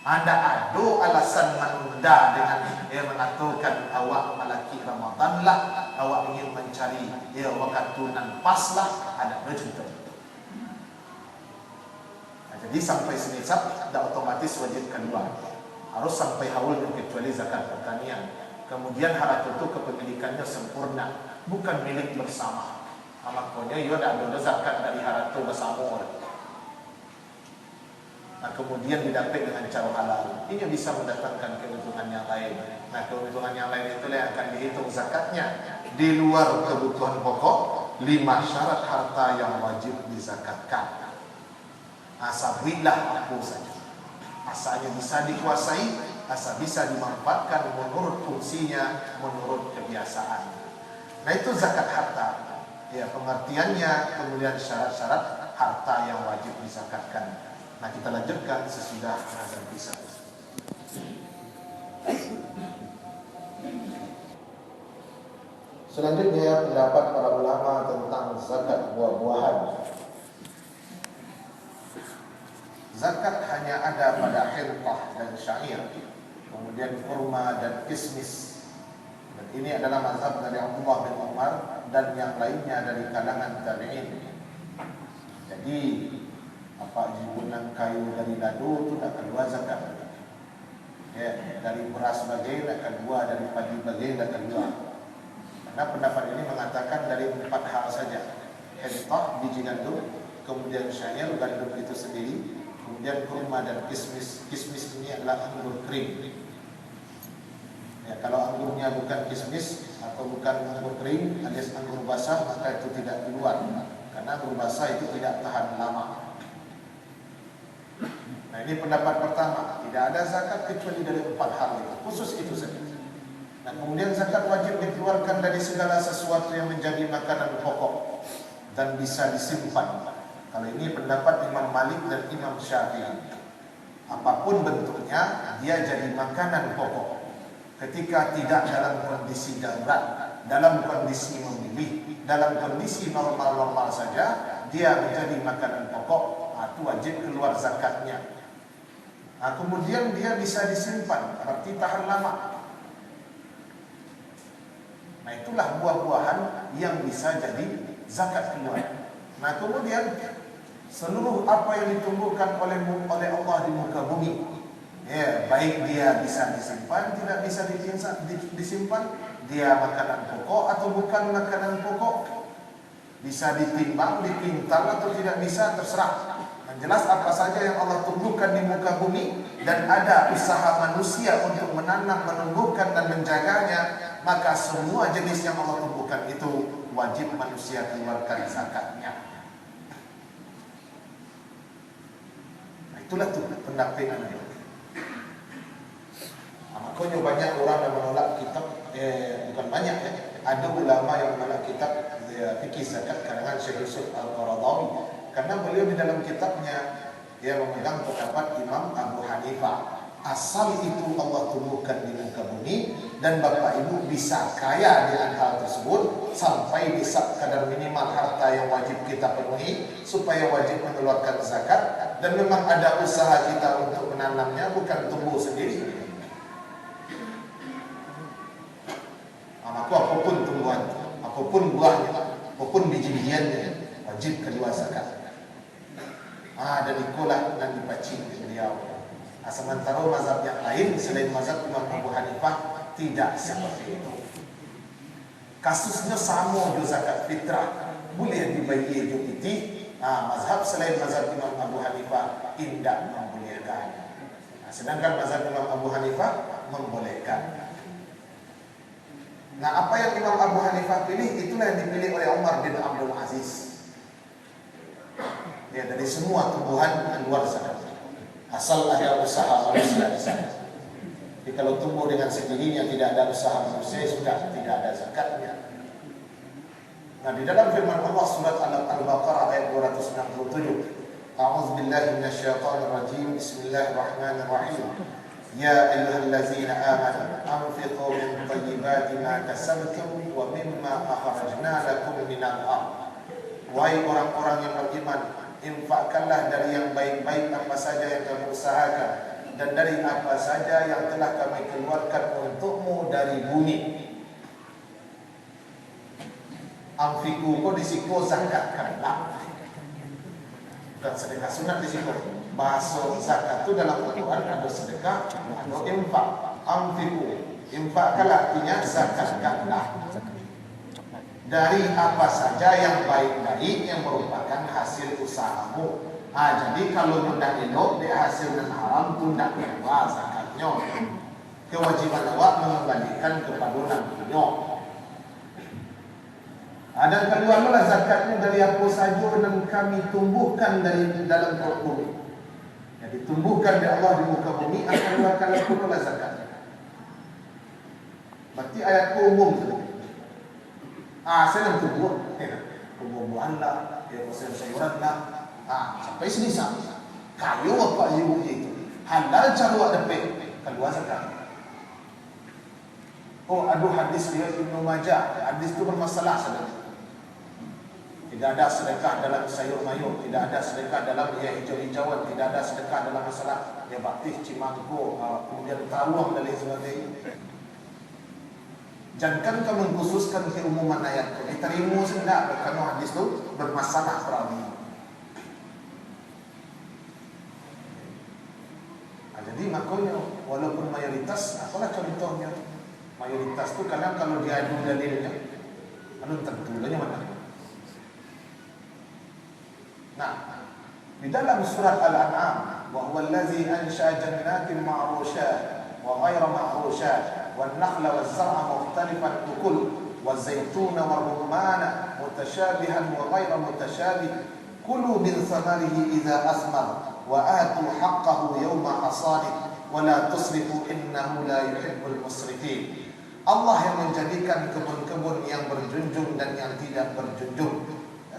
Ada alasan menunda dengan mengatakan awak malaki Ramadan lah, awak ingin mencari waktu nan pas lah, ada cerita. Jadi sampai senisab dah otomatis wajib keluar. Harus sampai haulnya kecuali zakat pertanian. Kemudian harta itu kepemilikannya sempurna, bukan milik bersama. Makanya ia tidak ada zakat dari harta bersama. Kemudian didapat dengan cara halal. Ini bisa mendatangkan keuntungan yang lain. Keuntungan yang lain itulah yang akan dihitung zakatnya. Di luar kebutuhan pokok, 5 syarat harta yang wajib dizakatkan. Asabrillah aku saja. Asalnya bisa dikuasai, asal bisa dimanfaatkan menurut fungsinya, menurut kebiasaan. Nah itu zakat harta. Ya, pengertiannya, kemudian syarat-syarat harta yang wajib dizakatkan. Nah kita lanjutkan sesudah azan isya. Selanjutnya pendapat para ulama tentang zakat buah-buahan. Zakat hanya ada pada hilqah dan syair, kemudian kurma dan kismis. Dan ini adalah mazhab dari Abdullah bin Umar dan yang lainnya dari kalangan tabi'in. Jadi apa jibunan kayu dari ladu itu tak keluar zakat. Dari beras bagai tak keluar, dari padi bagai tak keluar. Karena pendapat ini mengatakan dari 4 hal saja. Hilqah, biji gandum, kemudian syair, gandum itu sendiri, kemudian kurma dan kismis. Kismis ini adalah anggur kering. Kalau anggurnya bukan kismis atau bukan anggur kering, alias anggur basah, maka itu tidak keluar. Karena anggur basah itu tidak tahan lama. Nah ini pendapat pertama, tidak ada zakat kecuali dari 4 hal itu, khusus itu saja. Nah kemudian zakat wajib dikeluarkan dari segala sesuatu yang menjadi makanan pokok dan bisa disimpan. Kalau ini pendapat Imam Malik dan Imam Syafi'i. Apapun bentuknya, dia jadi makanan pokok. Ketika tidak dalam kondisi darurat, dalam kondisi memilih, dalam kondisi normal-normal saja dia menjadi makanan pokok, itu wajib keluar zakatnya. Kemudian dia bisa disimpan, berarti tahan lama. Nah, itulah buah-buahan yang bisa jadi zakat keluar. Nah, kemudian seluruh apa yang ditumbuhkan oleh Allah di muka bumi, ya, baik dia bisa disimpan, tidak bisa disimpan, dia makanan pokok atau bukan makanan pokok, bisa ditimbang, dipintal atau tidak bisa, terserah. Yang jelas apa saja yang Allah tumbuhkan di muka bumi dan ada usaha manusia untuk menanam, menumbuhkan dan menjaganya, maka semua jenis yang Allah tumbuhkan itu wajib manusia keluarkan zakatnya. Nah, itulah tuh pendampingannya. Makanya banyak orang yang menolak kitab, bukan banyak ya, ada ulama yang menolak kitab fikih zakat karangan Syekh Yusuf Al-Qaradawi, karena beliau di dalam kitabnya dia memegang pendapat Imam Abu Hanifah. Asal itu Allah tumbuhkan di muka bumi dan bapak ibu bisa kaya dengan hal tersebut sampai bisa kadar minimal harta yang wajib kita penuhi supaya wajib mengeluarkan zakat, dan memang ada usaha kita untuk menanamnya, bukan tumbuh sendiri. Maka apapun tumbuhan, apapun buahnya, apapun biji-bijiannya, wajib keluar zakat. Dan ikulah yang dipacing beliau. Sementara mazhab yang lain selain mazhab Imam Abu Hanifah tidak seperti itu. Kasusnya sama juga zakat fitrah, boleh dibagi juti. Mazhab selain mazhab Imam Abu Hanifah tidak membolehkan. Sedangkan mazhab Imam Abu Hanifah membolehkan. Nah, apa yang Imam Abu Hanifah pilih, itulah yang dipilih oleh Umar bin Abdul Aziz. Ya, dari semua tumbuhan keluar zakat, asal ada usaha manusia di sana. Jadi kalau tumbuh dengan sendirinya tidak ada usaha manusia, sudah tidak ada zakatnya. Nah, di dalam firman Allah surat Al-Baqarah ayat 267, A'udzubillahi minasyaitonir rajim, Bismillahirrahmanirrahim. Ya ayyuhallazina amanu anfiqu min thayyibati ma kasabtum wa mimma akhrajna lakum minal ardh. Wahai orang-orang yang beriman, infakkanlah dari yang baik-baik apa saja yang kamu usahakan dan dari apa saja yang telah kami keluarkan untukmu dari bumi. Anfiku kok disiko zakatkanlah, bukan sedekah sunat disiko. Bahasa zakat itu dalam Al-Quran ada sedekah, ada infak. Anfiku, infakkanlah artinya zakatkanlah dari apa saja yang baik-baik yang merupakan hasil usahamu. Jadi kalau tidak elok di hasil dan haram itu tidak keluar zakatnya. Kewajiban awak mengembalikan kepada nantinya. Dan keluarlah zakatnya dari apa saja yang kami tumbuhkan dari dalam perut bumi. Jadi tumbuhkan dari Allah di muka bumi, akan keluarkan keluarlah zakatnya. Berarti ayat umum saja. Saya nak tumbuh, buah-buahan lah, sayur-sayuran lah, sampai sini sama. Kayu apa ibu itu? Halal cara dapat keluar zakat. Aduh hadis dia Ibnu Majah, hadis itu bermasalah saudara. Tidak ada sedekah dalam sayur mayur, tidak ada sedekah dalam hijau-hijauan, tidak ada sedekah dalam masalah batis, cimangko, kemudian taruang dan lain sebagainya. Jangan kamu khususkan keumuman ayat itu diterima sudah, karena hadis itu bermasalah perawi. Jadi makanya walaupun mayoritas, apalah contohnya mayoritas itu kadang kalau diadu dalilnya, tentunya mana? Nah, di dalam surat Al-An'am, wa huwa allazi ansha'a jannatin ma'rushat wa ghayra ma'rushat والنخل والزرع مختلفا أكله والزيتون والرمان متشابها وغير متشابه كلوا من ثمره إذا أثمر وآتوا حقه يوم حصاده ولا تسرفوا إنه لا يحب المسرفين. Allah yang menjadikan kebun-kebun yang berjunjung dan yang tidak berjunjung,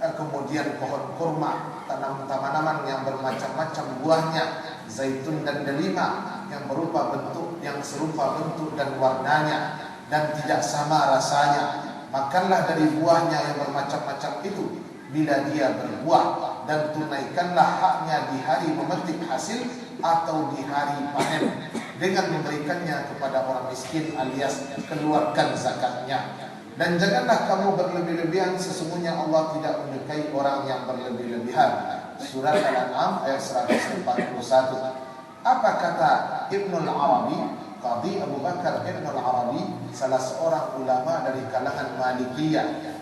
kemudian pohon kurma, tanaman yang bermacam-macam buahnya, zaitun dan delima yang berupa bentuk, yang serupa bentuk dan warnanya dan tidak sama rasanya, makanlah dari buahnya yang bermacam-macam itu bila dia berbuah, dan tunaikanlah haknya di hari memetik hasil atau di hari panen dengan memberikannya kepada orang miskin alias keluarkan zakatnya. Dan janganlah kamu berlebih-lebihan, sesungguhnya Allah tidak menyukai orang yang berlebih-lebihan. Surat Al-An'am ayat 141. Apa kata Ibnul Arabi? Qadhi Abu Bakar Ibnul Arabi, salah seorang ulama dari kalangan Malikiyah.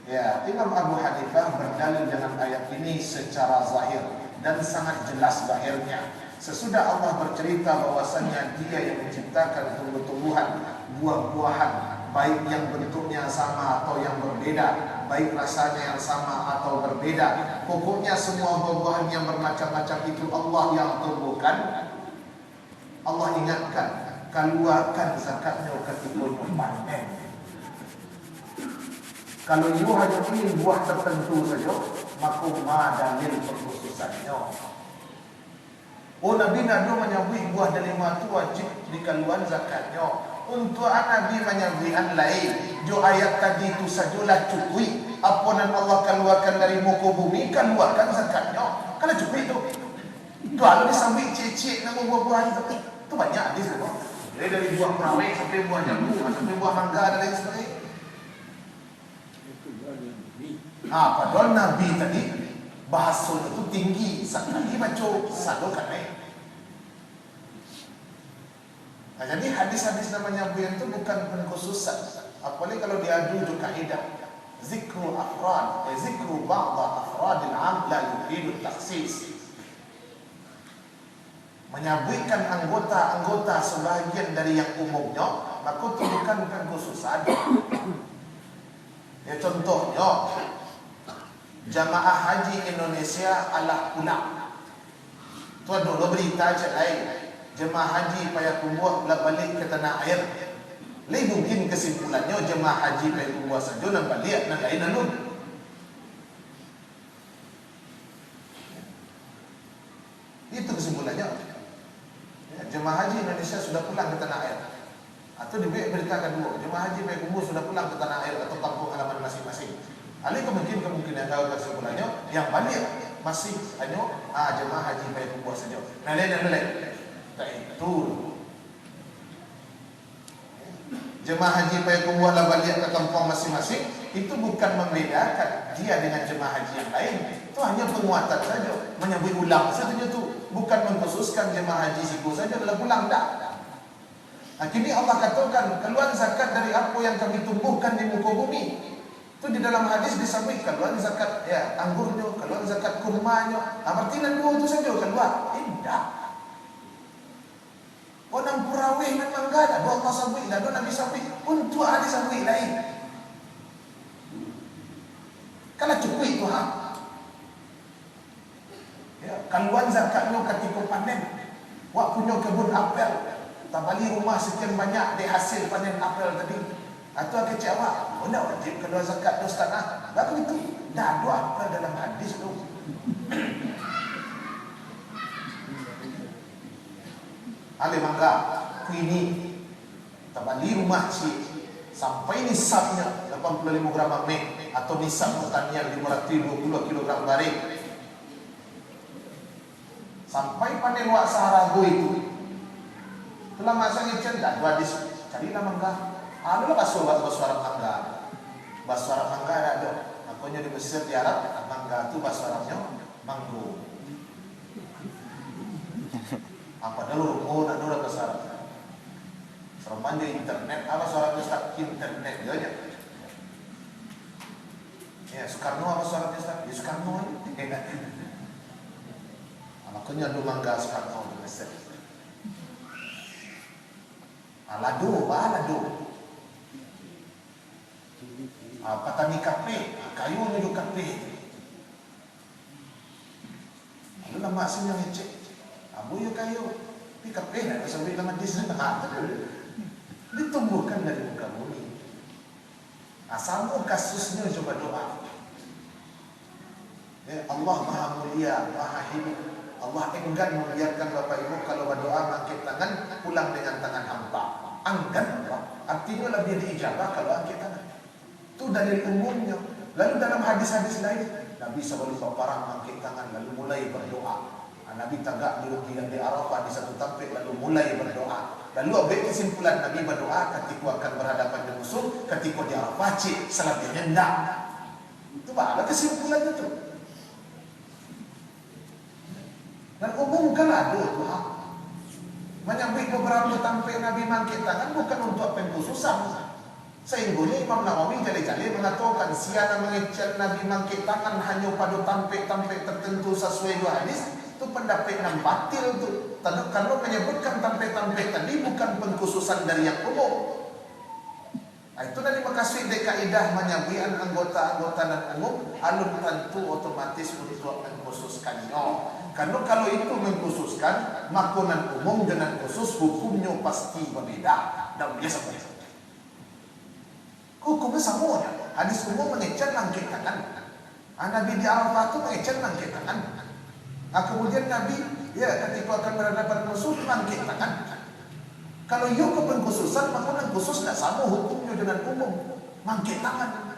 Ya, Imam Abu Hanifah berdalil dengan ayat ini secara zahir dan sangat jelas zahirnya. Sesudah Allah bercerita bahwasanya Dia yang menciptakan tumbuh-tumbuhan, buah-buahan, baik yang bentuknya sama atau yang berbeda, baik rasanya yang sama atau berbeda, pokoknya semua buah-buahan yang bermacam-macam itu Allah yang tumbuhkan. Allah ingatkan, keluarkan zakatnya ketika panen. Kalau you hanya ingin buah tertentu saja, maka dalil perkhususannya. Oh, Nabi Nadu menyebut buah delima itu wajib dikeluarkan zakatnya. Untuk Nabi menyebut lain, jo ayat tadi itu sajalah cukup. Apa yang Allah keluarkan dari muka bumi, keluarkan zakatnya. Kalau cukup itu, kalau disambut cecek nama buah-buahan itu banyak hadis itu. Dari buah merawai sampai buah jambu, sampai buah mangga dan lain sebagainya. Padahal Nabi tadi bahasa itu tinggi, sekali baca satu kan jadi hadis-hadis namanya buyan itu bukan pengkhususan. Apalagi kalau diadu itu kaidah zikru afrad, zikru ba'da afradil 'am la yufidu takhsis. Menyebutkan anggota-anggota sebahagian dari yang umumnya, maka itu bukan pengkhususan. Ya, contohnya jamaah haji Indonesia alah pulang. Tu ada berita lain. Jemaah haji payah kumbuh lah balik ke tanah air. Lain mungkin kesimpulannya jemaah haji payah kumbuh saja nak balik nak lain alun. Itu kesimpulannya. Ya, jemaah haji Indonesia sudah pulang ke tanah air. Atau dibuat berita kedua, jemaah haji payah kumbuh sudah pulang ke tanah air atau kampung halaman masing-masing. Ada kemungkinan kalau kesimpulannya yang balik masih hanya jemaah haji payah kumbuh saja. Nah, lain. Tak itu. Jemaah haji payah kumbuh lah balik ke kampung masing-masing, itu bukan membedakan dia dengan jemaah haji yang lain. Itu hanya penguatan saja, menyebut ulang saja tu, bukan mengkhususkan jemaah haji siku saja dalam pulang tak. Kini Allah katakan keluar zakat dari apa yang kami tumbuhkan di muka bumi. Itu di dalam hadis disebutkan keluar zakat ya anggurnya, keluar zakat kurmanya. Berarti dua itu saja keluar. Tidak. Orang purawih memang enggak ada. Dua Allah sabui, dua Nabi sabui. Untuk hadis sabui lain. Kalau cukup itu ya, keluar zakatnya ketika panen. Wak punya kebun apel. Tak balik rumah sekian banyak di hasil panen apel tadi. Atau kecewa, tidak wajib keluar zakat tu setengah. Baru itu, dah ada apel dalam hadis tu. Ale mangga, ini tak balik rumah si sampai nisabnya 85 gram mek atau nisab pertanian 520 kg bareng. Sampai panen wak saharago itu. Telah masa ngecen dah dua hadis. Carilah mangga. Adalah bahasa Arab mangga. Bahasa Arab mangga ada. Makanya di Mesir di Arab mangga itu bahasa Arabnya manggo. Apa dulu nak dulu bahasa Arab. Serempan di internet apa suara Ustaz internet dia aja. Ya, Soekarno apa suara Ustaz? Ya Soekarno ini. Makanya dulu mangga Soekarno di Mesir. Ladu. Petani kafe, kayu menuju kafe. Lalu lama aslinya ngecek. Abu ya kayu, di kafe nak sampai lama di sana. Ditumbuhkan dari muka bumi. Asalmu kasusnya coba doa. Ya, Allah Maha Mulia, Maha Hidup. Allah enggan membiarkan Bapak Ibu kalau berdoa angkat tangan pulang dengan tangan hampa. Enggan, artinya lebih diijabah kalau angkat tangan. Itu dalil umumnya. Lalu dalam hadis-hadis lain, Nabi sebelum berperang angkat tangan lalu mulai berdoa. Nabi tagak di Arafah di satu tempat lalu mulai berdoa. Lalu apa kesimpulan Nabi berdoa ketika akan berhadapan dengan musuh, ketika di Arafah cik selebihnya enggak. Itu apa kesimpulannya itu? Dan umum kan ada Tuhan. Menyambut beberapa tampil Nabi mangkit tangan bukan untuk pengkhususan. Sehingga Imam Nawawi jali-jali mengatakan siapa mengecil Nabi mangkit tangan hanya pada tampil-tampil tertentu sesuai dua hadis, itu pendapat yang batil tu. Kalau menyebutkan tampil-tampil tadi bukan pengkhususan dari yang umum. Itu dari makasih de kaidah menyabian anggota-anggota dan umum alun tentu otomatis untuk mengkhususkannya. Karena kalau itu mengkhususkan makanan umum dengan khusus hukumnya pasti berbeda dan biasa. Hukumnya sama. Hadis umum mengecek langkah tangan. Nabi di Arafah itu mengecek langkah tangan. Kemudian Nabi ketika akan berhadapan musuh langkah tangan. Kalau ia ke pengkhususan, maka khusus tidak sama hukumnya dengan umum. Mangkit tangan.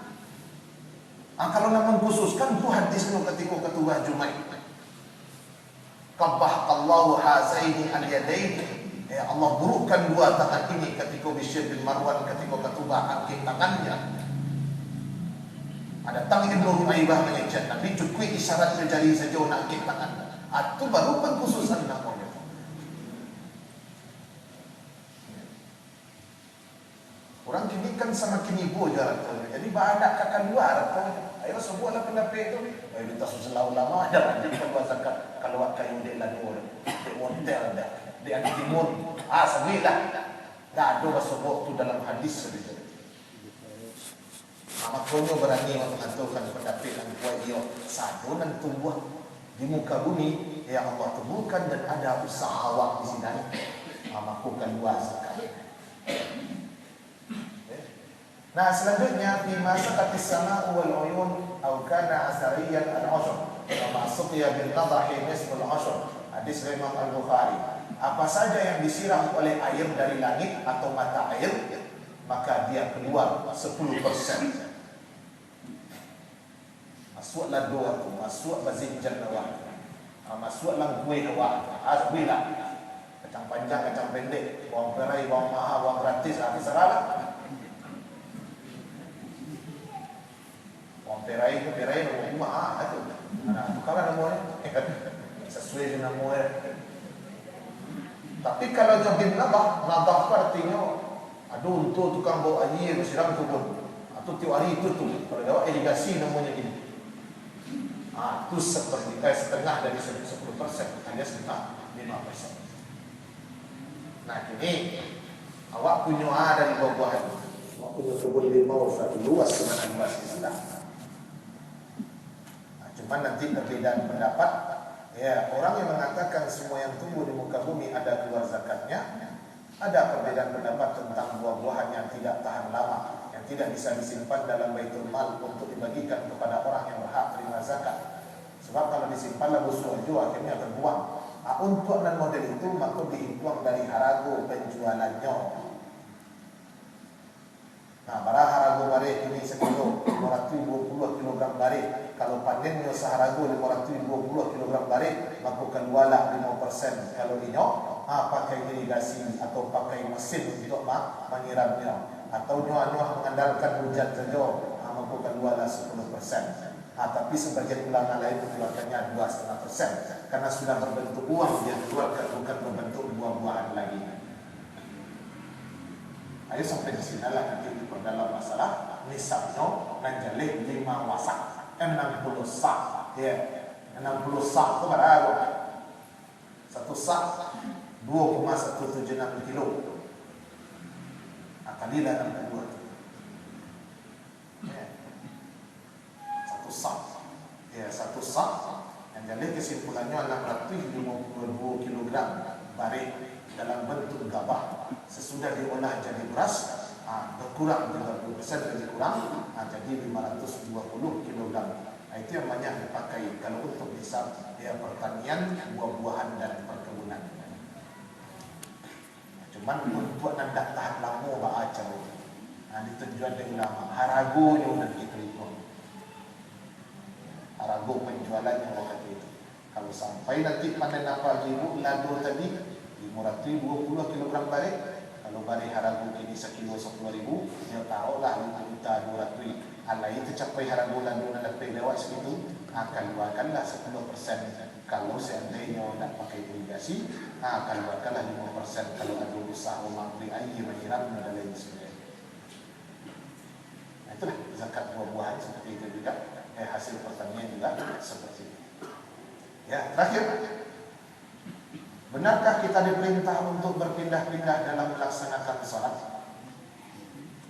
Kalau nak mengkhususkan, itu hadisnya ketika ketua Jumaid. Qabbahkallahu hazaini al-yadaini. Allah burukkan dua tangan ini ketika Bishr bin Marwan ketika ketua angkat tangannya. Ada tang Ibnu Rumaybah mengecek Nabi cukup isyarat jari saja nak angkat tangan. Itu baru pengkhususan namanya. Orang kini kan semakin ibu jarak tu. Jadi bahadak kakak luar. Ayo sebuahlah pendapat itu. Ayo kita susah ulama ada di keluar zakat kalau kayu di lanur, di hotel ada, di timur. Sebilah. Tak ada sebut tu dalam hadis saja. Makanya berani mengatakan pendapat yang kuat dia satu dan tumbuh di muka bumi. Ya Allah temukan dan ada usaha awak di sini. Melakukan luar zakat. Nah selanjutnya fi masaqatis sama'u wal 'uyun aw kana asariyan al-'ashr kama suqiya bil nadhi nisful 'ashr. Hadis Imam Al-Bukhari. Apa saja yang disiram oleh air dari langit atau mata air maka dia keluar 10%. Masuklah doa tu, masuk bazin jannah. Masuklah kuih awak. Bila kacang panjang, kacang pendek, bawang perai, bawang mahal, bawang gratis, terserah. Perai rumah itu. Itu kan namanya sesuai dengan namanya. Tapi kalau jadi nadah itu artinya aduh untuk tukang bawa air siram kebun. Atau tiap hari itu tu. Kalau jawab irigasi namanya ini. Itu seperti setengah dari 10%, hanya setengah 5%. Nah kini awak punya dari buah-buahan. Awak punya kebun limau satu luas dengan luas di sana. Cuma nanti perbedaan pendapat. Orang yang mengatakan semua yang tumbuh di muka bumi ada keluar zakatnya. Ada perbedaan pendapat tentang buah-buahan yang tidak tahan lama, yang tidak bisa disimpan dalam baitul mal untuk dibagikan kepada orang yang berhak terima zakat. Sebab kalau disimpan lalu suaju akhirnya terbuang. Untuk dan model itu maka dihitung dari harago penjualannya. Barang harago bareh ini sekilo 520 kg bareh. Kalau panennya seharago 520 kg bareh, maka keluarlah 5%. Kalau inyo pakai irigasi atau pakai mesin untuk menyiramnya, atau nyoh mengandalkan hujan saja, maka keluarlah 10%. Tapi sebagian ulama lain mengeluarkannya 2,5%, karena sudah berbentuk uang yang keluarkan, bukan berbentuk buah-buahan lagi. Ayo sampai di sini lah nanti dalam masalah nisabnya nanjalih 5 wasak 60 sak. 60 sak itu berapa? Satu sak 2,176 kilo. Kalilah 62. Satu sak. Satu sak yang jadi kesimpulannya 652 kg bareh dalam bentuk gabah. Sesudah diolah jadi beras, berkurang 30% lebih kurang, jadi 520 kg. Itu yang banyak dipakai kalau untuk nisab pertanian, buah-buahan dan perkebunan. Cuman untuk anda tahan lama baca. Nah, ditujuan dari ulama haragunya udah gitu itu. Haragu penjualannya waktu itu. Kalau sampai nanti panen apa ibu lado tadi 520 kilogram balik. Kalau balik haragu kini sekilo 10.000, dia tahu lah 5 juta 200. Ala itu capai haragu lado na dapat lewat segitu, keluarkanlah 10%. Kalau seandainya nak pakai obligasi, keluarkanlah 5%. Kalau ada usaha membeli air menyiram dan lain sebagainya. Nah, itulah zakat buah-buahan seperti itu juga. Hasil pertanian juga seperti itu. Ya, terakhir, benarkah kita diperintah untuk berpindah-pindah dalam melaksanakan salat?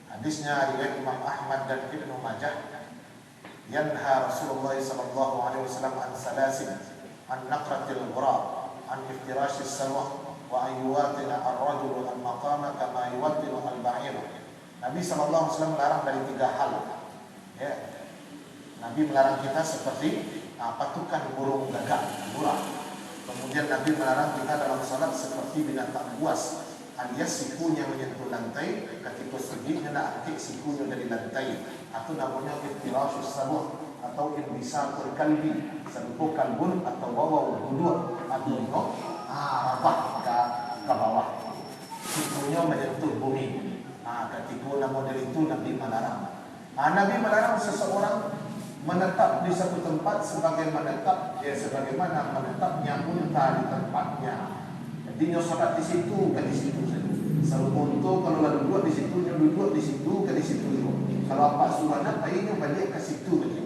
Hadisnya riwayat Imam Ahmad dan Ibnu Majah. Yanha Rasulullah sallallahu alaihi wasallam an salasin, an naqratil ghurab, an iftirasis salwa, wa an yuwatina ar-rajulu al-maqama kama yuwatinu al-ba'ir. Nabi sallallahu alaihi wasallam melarang dari 3 hal. Ya. Nabi melarang kita seperti patukan burung gagak, burung. Kemudian Nabi melarang kita dalam salat seperti binatang buas, alias sikunya menyentuh lantai, ketika sujud hendak angkat sikunya dari lantai. Atau namanya iftirasyus sabuh atau inbisatul kalbi, serupa kalbun atau wawau duduk atau rapat ke bawah. Sikunya menyentuh bumi. Ketika nama dari itu Nabi melarang. Nabi melarang seseorang menetap di satu tempat sebagaimana menetapnya unta di tempatnya. Jadi nyosolat di situ, di situ saja. Selalu unta kalau lalu duduk di situ, duduk di situ, di situ duduk. Kalau apa suara bayinya balik ke situ saja.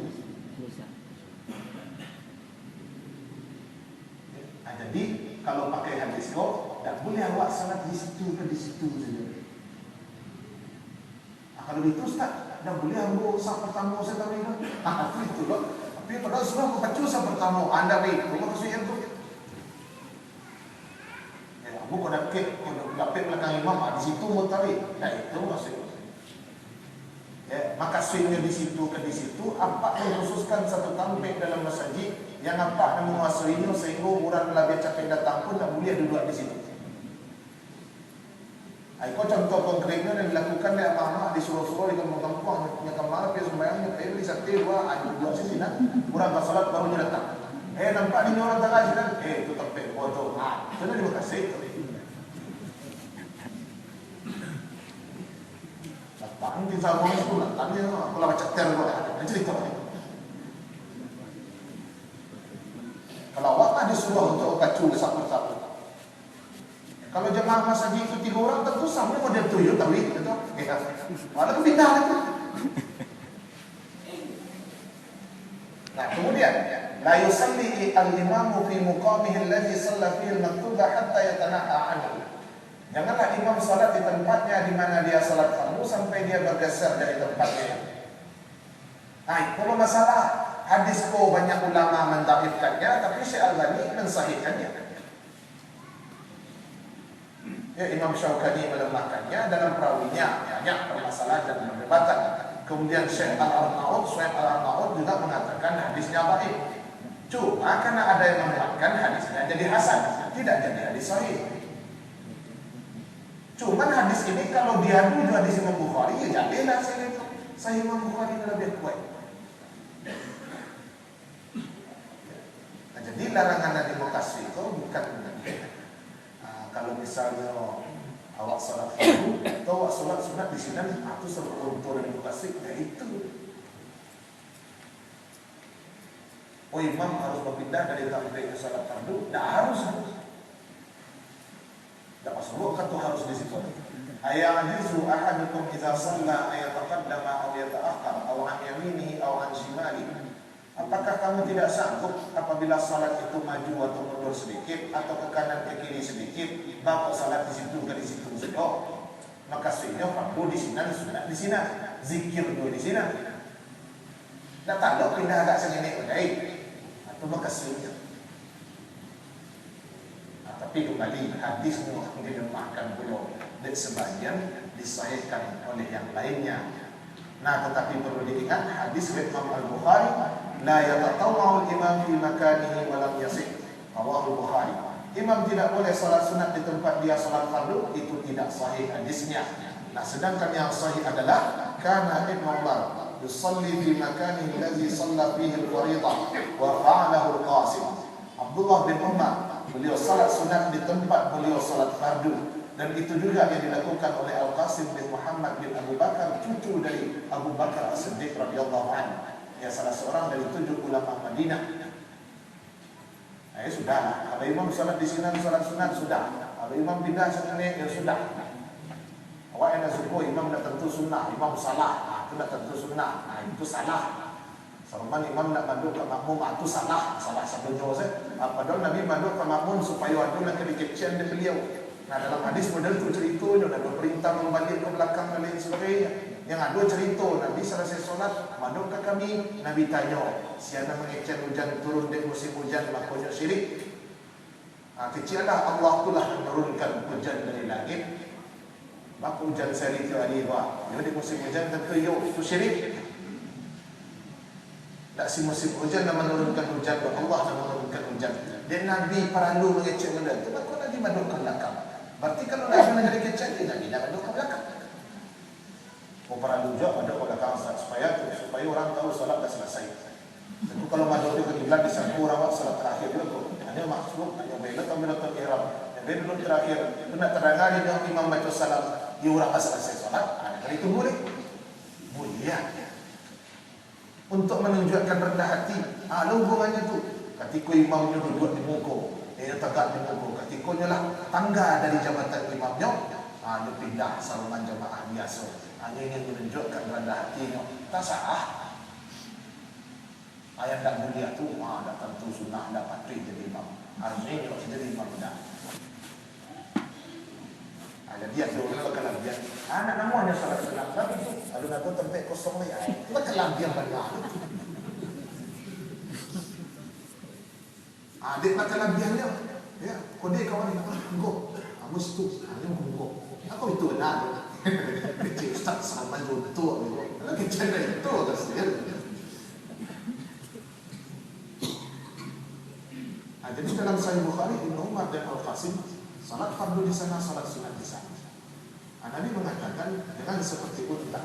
Jadi kalau pakai hadis kok, tak boleh awak salat di situ saja. Kalau itu Ustaz, dah boleh ambil sah pertama saya tahu itu. Itu loh. Tapi pada semua kepacu sah pertama anda baik. Rumah kesulitan tu. Aku kau dapat belakang imam di situ mau tarik. Nah itu maksudnya. Maka swingnya di situ ke di situ. Apa mengkhususkan satu tampik dalam masjid yang apa yang menguasainya sehingga orang lebih capek datang pun tak boleh duduk di situ. Itu contoh konkretnya yang dilakukan oleh mama di Surau-Surau di kampung-kampung yang kemarin dia sembahyangnya di satu dua sisi nak kurang salat baru dia datang. Nampak ni orang tengah sini tu tempat foto. Itu nak terima kasih. Nampak ni sama orang itu lah. Tanya aku lah baca ter gua ada cerita. Kalau awak disuruh untuk baca satu-satu. Kalau jemaah masjid itu 3 orang tentu sama model tuyul tapi itu ada kepindah itu. Nah, kemudian la yusalli al-imamu fi muqamihi alladhi shalla fihi al-maktuba hatta yatanaha anhu. Janganlah imam salat di tempatnya di mana dia salat fardu sampai dia bergeser dari tempatnya. Kalau masalah hadis ko banyak ulama mendhaifkannya tapi Syekh Albani mensahihkannya. Imam Syaukani melemahkannya dalam perawinya banyak permasalahan dan perdebatan. Kemudian Syekh Al-Arnaud juga mengatakan hadisnya baik. Cuma karena ada yang menguatkan hadisnya jadi hasan, tidak jadi hadis sahih. Cuman hadis ini kalau diadu hadis Imam Bukhari ya jadilah sahih Imam Bukhari lebih kuat. Nah, jadi larangan dari mukasfi itu bukan kalau misalnya awak salat fardu atau awak salat sunat di sini itu sebenarnya yang mukasif itu. Imam harus berpindah dari tampil ke salat fardu, tidak harus. Tidak masuk kan tuh harus di situ. Ayajizu ahadukum idza shalla ayataqaddama aw yata'akhkhar aw an yaminihi aw an shimalihi. Apakah kamu tidak sanggup apabila salat itu maju atau mundur sedikit atau ke kanan ke kiri sedikit, bapak salat di situ ke di situ saja? Maka sunnah fardu di sini, sunat di sini, zikir dulu di sini. Dah tak ada pindah agak segini baik atau maka sunnah. Tapi kembali hadis yang dilemahkan belum dan sebagian disahihkan oleh yang lainnya. Nah, tetapi perlu diingat hadis Imam Al-Bukhari la yatatawwa'u al-imam fi makanihi wa lam yasih. Rawahu Bukhari. Imam tidak boleh salat sunat di tempat dia salat fardu, itu tidak sahih hadisnya. Nah, sedangkan yang sahih adalah kana Ibn Umar yusalli fi makanihi alladhi shalla fihi al-fariḍah wa fa'alahu al-Qasim. Abdullah bin Umar, beliau salat sunat di tempat beliau salat fardu, dan itu juga yang dilakukan oleh Al-Qasim bin Muhammad bin Abu Bakar, cucu dari Abu Bakar As-Siddiq radhiyallahu anhu, ya salah seorang dari 7 ulama Madinah. Ya sudah, kalau imam salat di sini salat sunat sudah. Kalau imam pindah sana ya sudah. Awak yang subuh imam dah tentu sunnah, imam salah, itu dah tentu sunnah. Nah, itu salah. Sama imam nak mandu ke makmum, itu salah satu jose. Padahal Nabi mandu ke makmum supaya adu nak dikecen di beliau. Nah, dalam hadis model itu ceritanya ada perintah membalik ke belakang dan lain sebagainya. Yang ada cerita Nabi selesai solat mandu ke kami, Nabi tanya, siapa mengecen hujan turun di musim hujan makanya syirik. Kecillah Allah telah menurunkan hujan dari langit. Maka hujan sehari itu aliwa. Jadi musim hujan tentu itu syirik. Tak si musim hujan nak menurunkan hujan, Allah nak menurunkan hujan. Dan Nabi perlu mengecek benda itu. Maka Nabi manduk ke belakang. Berarti kalau Nabi nak jadi kecek, Nabi nak manduk ke belakang. Perlu juga manduk ke belakang supaya orang tahu salat dah selesai. Tentu kalau manduk ke kiblat disangku orang salat terakhir dulu. Hanya maksud hanya bela takbiratul ihram. Yang dulu terakhir itu nak terdengar dia imam baca salam di orang selesai salat. Kali itu boleh. Boleh ya. Untuk menunjukkan rendah hati. Hubungannya tu. Ketika imamnya duduk di muka, dia tegak di muka. Ketika lah tangga dari jabatan imamnya, dia pindah salaman jamaah biasa. Hanya ingin menunjukkan rendah hatinya. Tak sah. Ayat tak mulia tu, dah tentu sunnah dah patut jadi imam. Artinya kalau jadi imam dah. Jadi ada orang kelebihan. Anak namanya salat sunat. Tapi itu lalu aku tempat kosong ya. Itu kelebihan banyak. Adik nak kelebihannya. Ya, kode kawan ni. Go. Kamu situ. Hanya go. Aku itu nak. Kecil ustaz sama betul. Lagi cendera itu kasih. Jadi dalam Sahih Bukhari, Ibn Umar dan Al-Qasim salat fardu di sana, salat sunat di sana. Nabi mengatakan dengan seperti unta.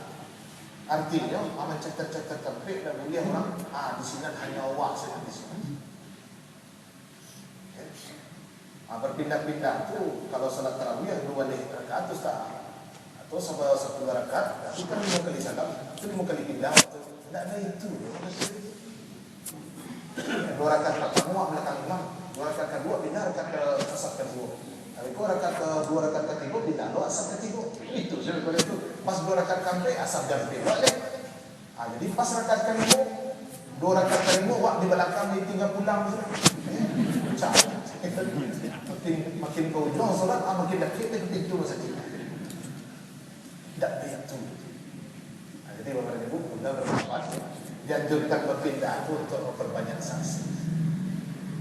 Artinya, mencatat-catat tempat dan melihat orang, di sini hanya awak saja di sini. Berpindah-pindah tu, kalau salat tarawih 2 rakaat tu tak, atau sampai 10 rakaat, itu kan 5 kali salam, itu 5 kali pindah. Tidak ada itu. 2 rakaat pertama belakang imam, 2 rakaat kedua pindah rakaat ke asar kedua. Kalau rakaat ke-2 rakaat ketiga pindah lo asar ketiga. Itu sebab itu pas 2 rakaat kampai asar jampi balik. Jadi pas rakaat kelima 2 rakaat kelima wak di belakang dia tinggal pulang tu. Makin ke ujung solat makin dekat ke pintu saja. Tak begitu. Jadi Bapak Ibu sudah bermanfaat. Dianjurkan berpindah untuk memperbanyak saksi.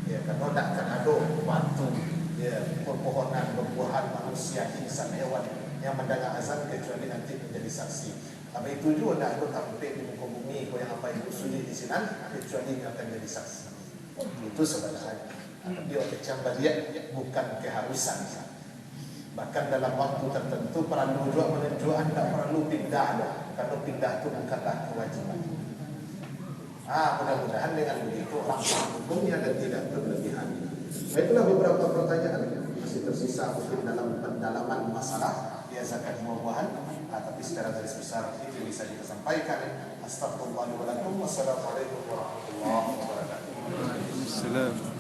Ya, kalau tak akan ada batu, ya, pepohonan, buah-buahan, manusia, insan, hewan yang mendengar azan kecuali nanti menjadi saksi. Tapi itu juga nak ada tampil di muka bumi, kau yang apa itu sulit di sini, kecuali yang akan jadi saksi. Itu sebenarnya. Dia kecambah dia bukan keharusan. Bahkan dalam waktu tertentu perlu juga menunjukkan tak perlu pindah. Kalau pindah itu bukanlah kewajiban. Mudah-mudahan dengan begitu orang paham hukumnya dan tidak berlebihan. Itulah beberapa pertanyaan masih tersisa mungkin dalam pendalaman masalah ya zakat buah-buahan, tapi secara garis besar itu bisa kita sampaikan. Astagfirullahaladzim. Wassalamualaikum warahmatullahi wabarakatuh. Waalaikumsalam.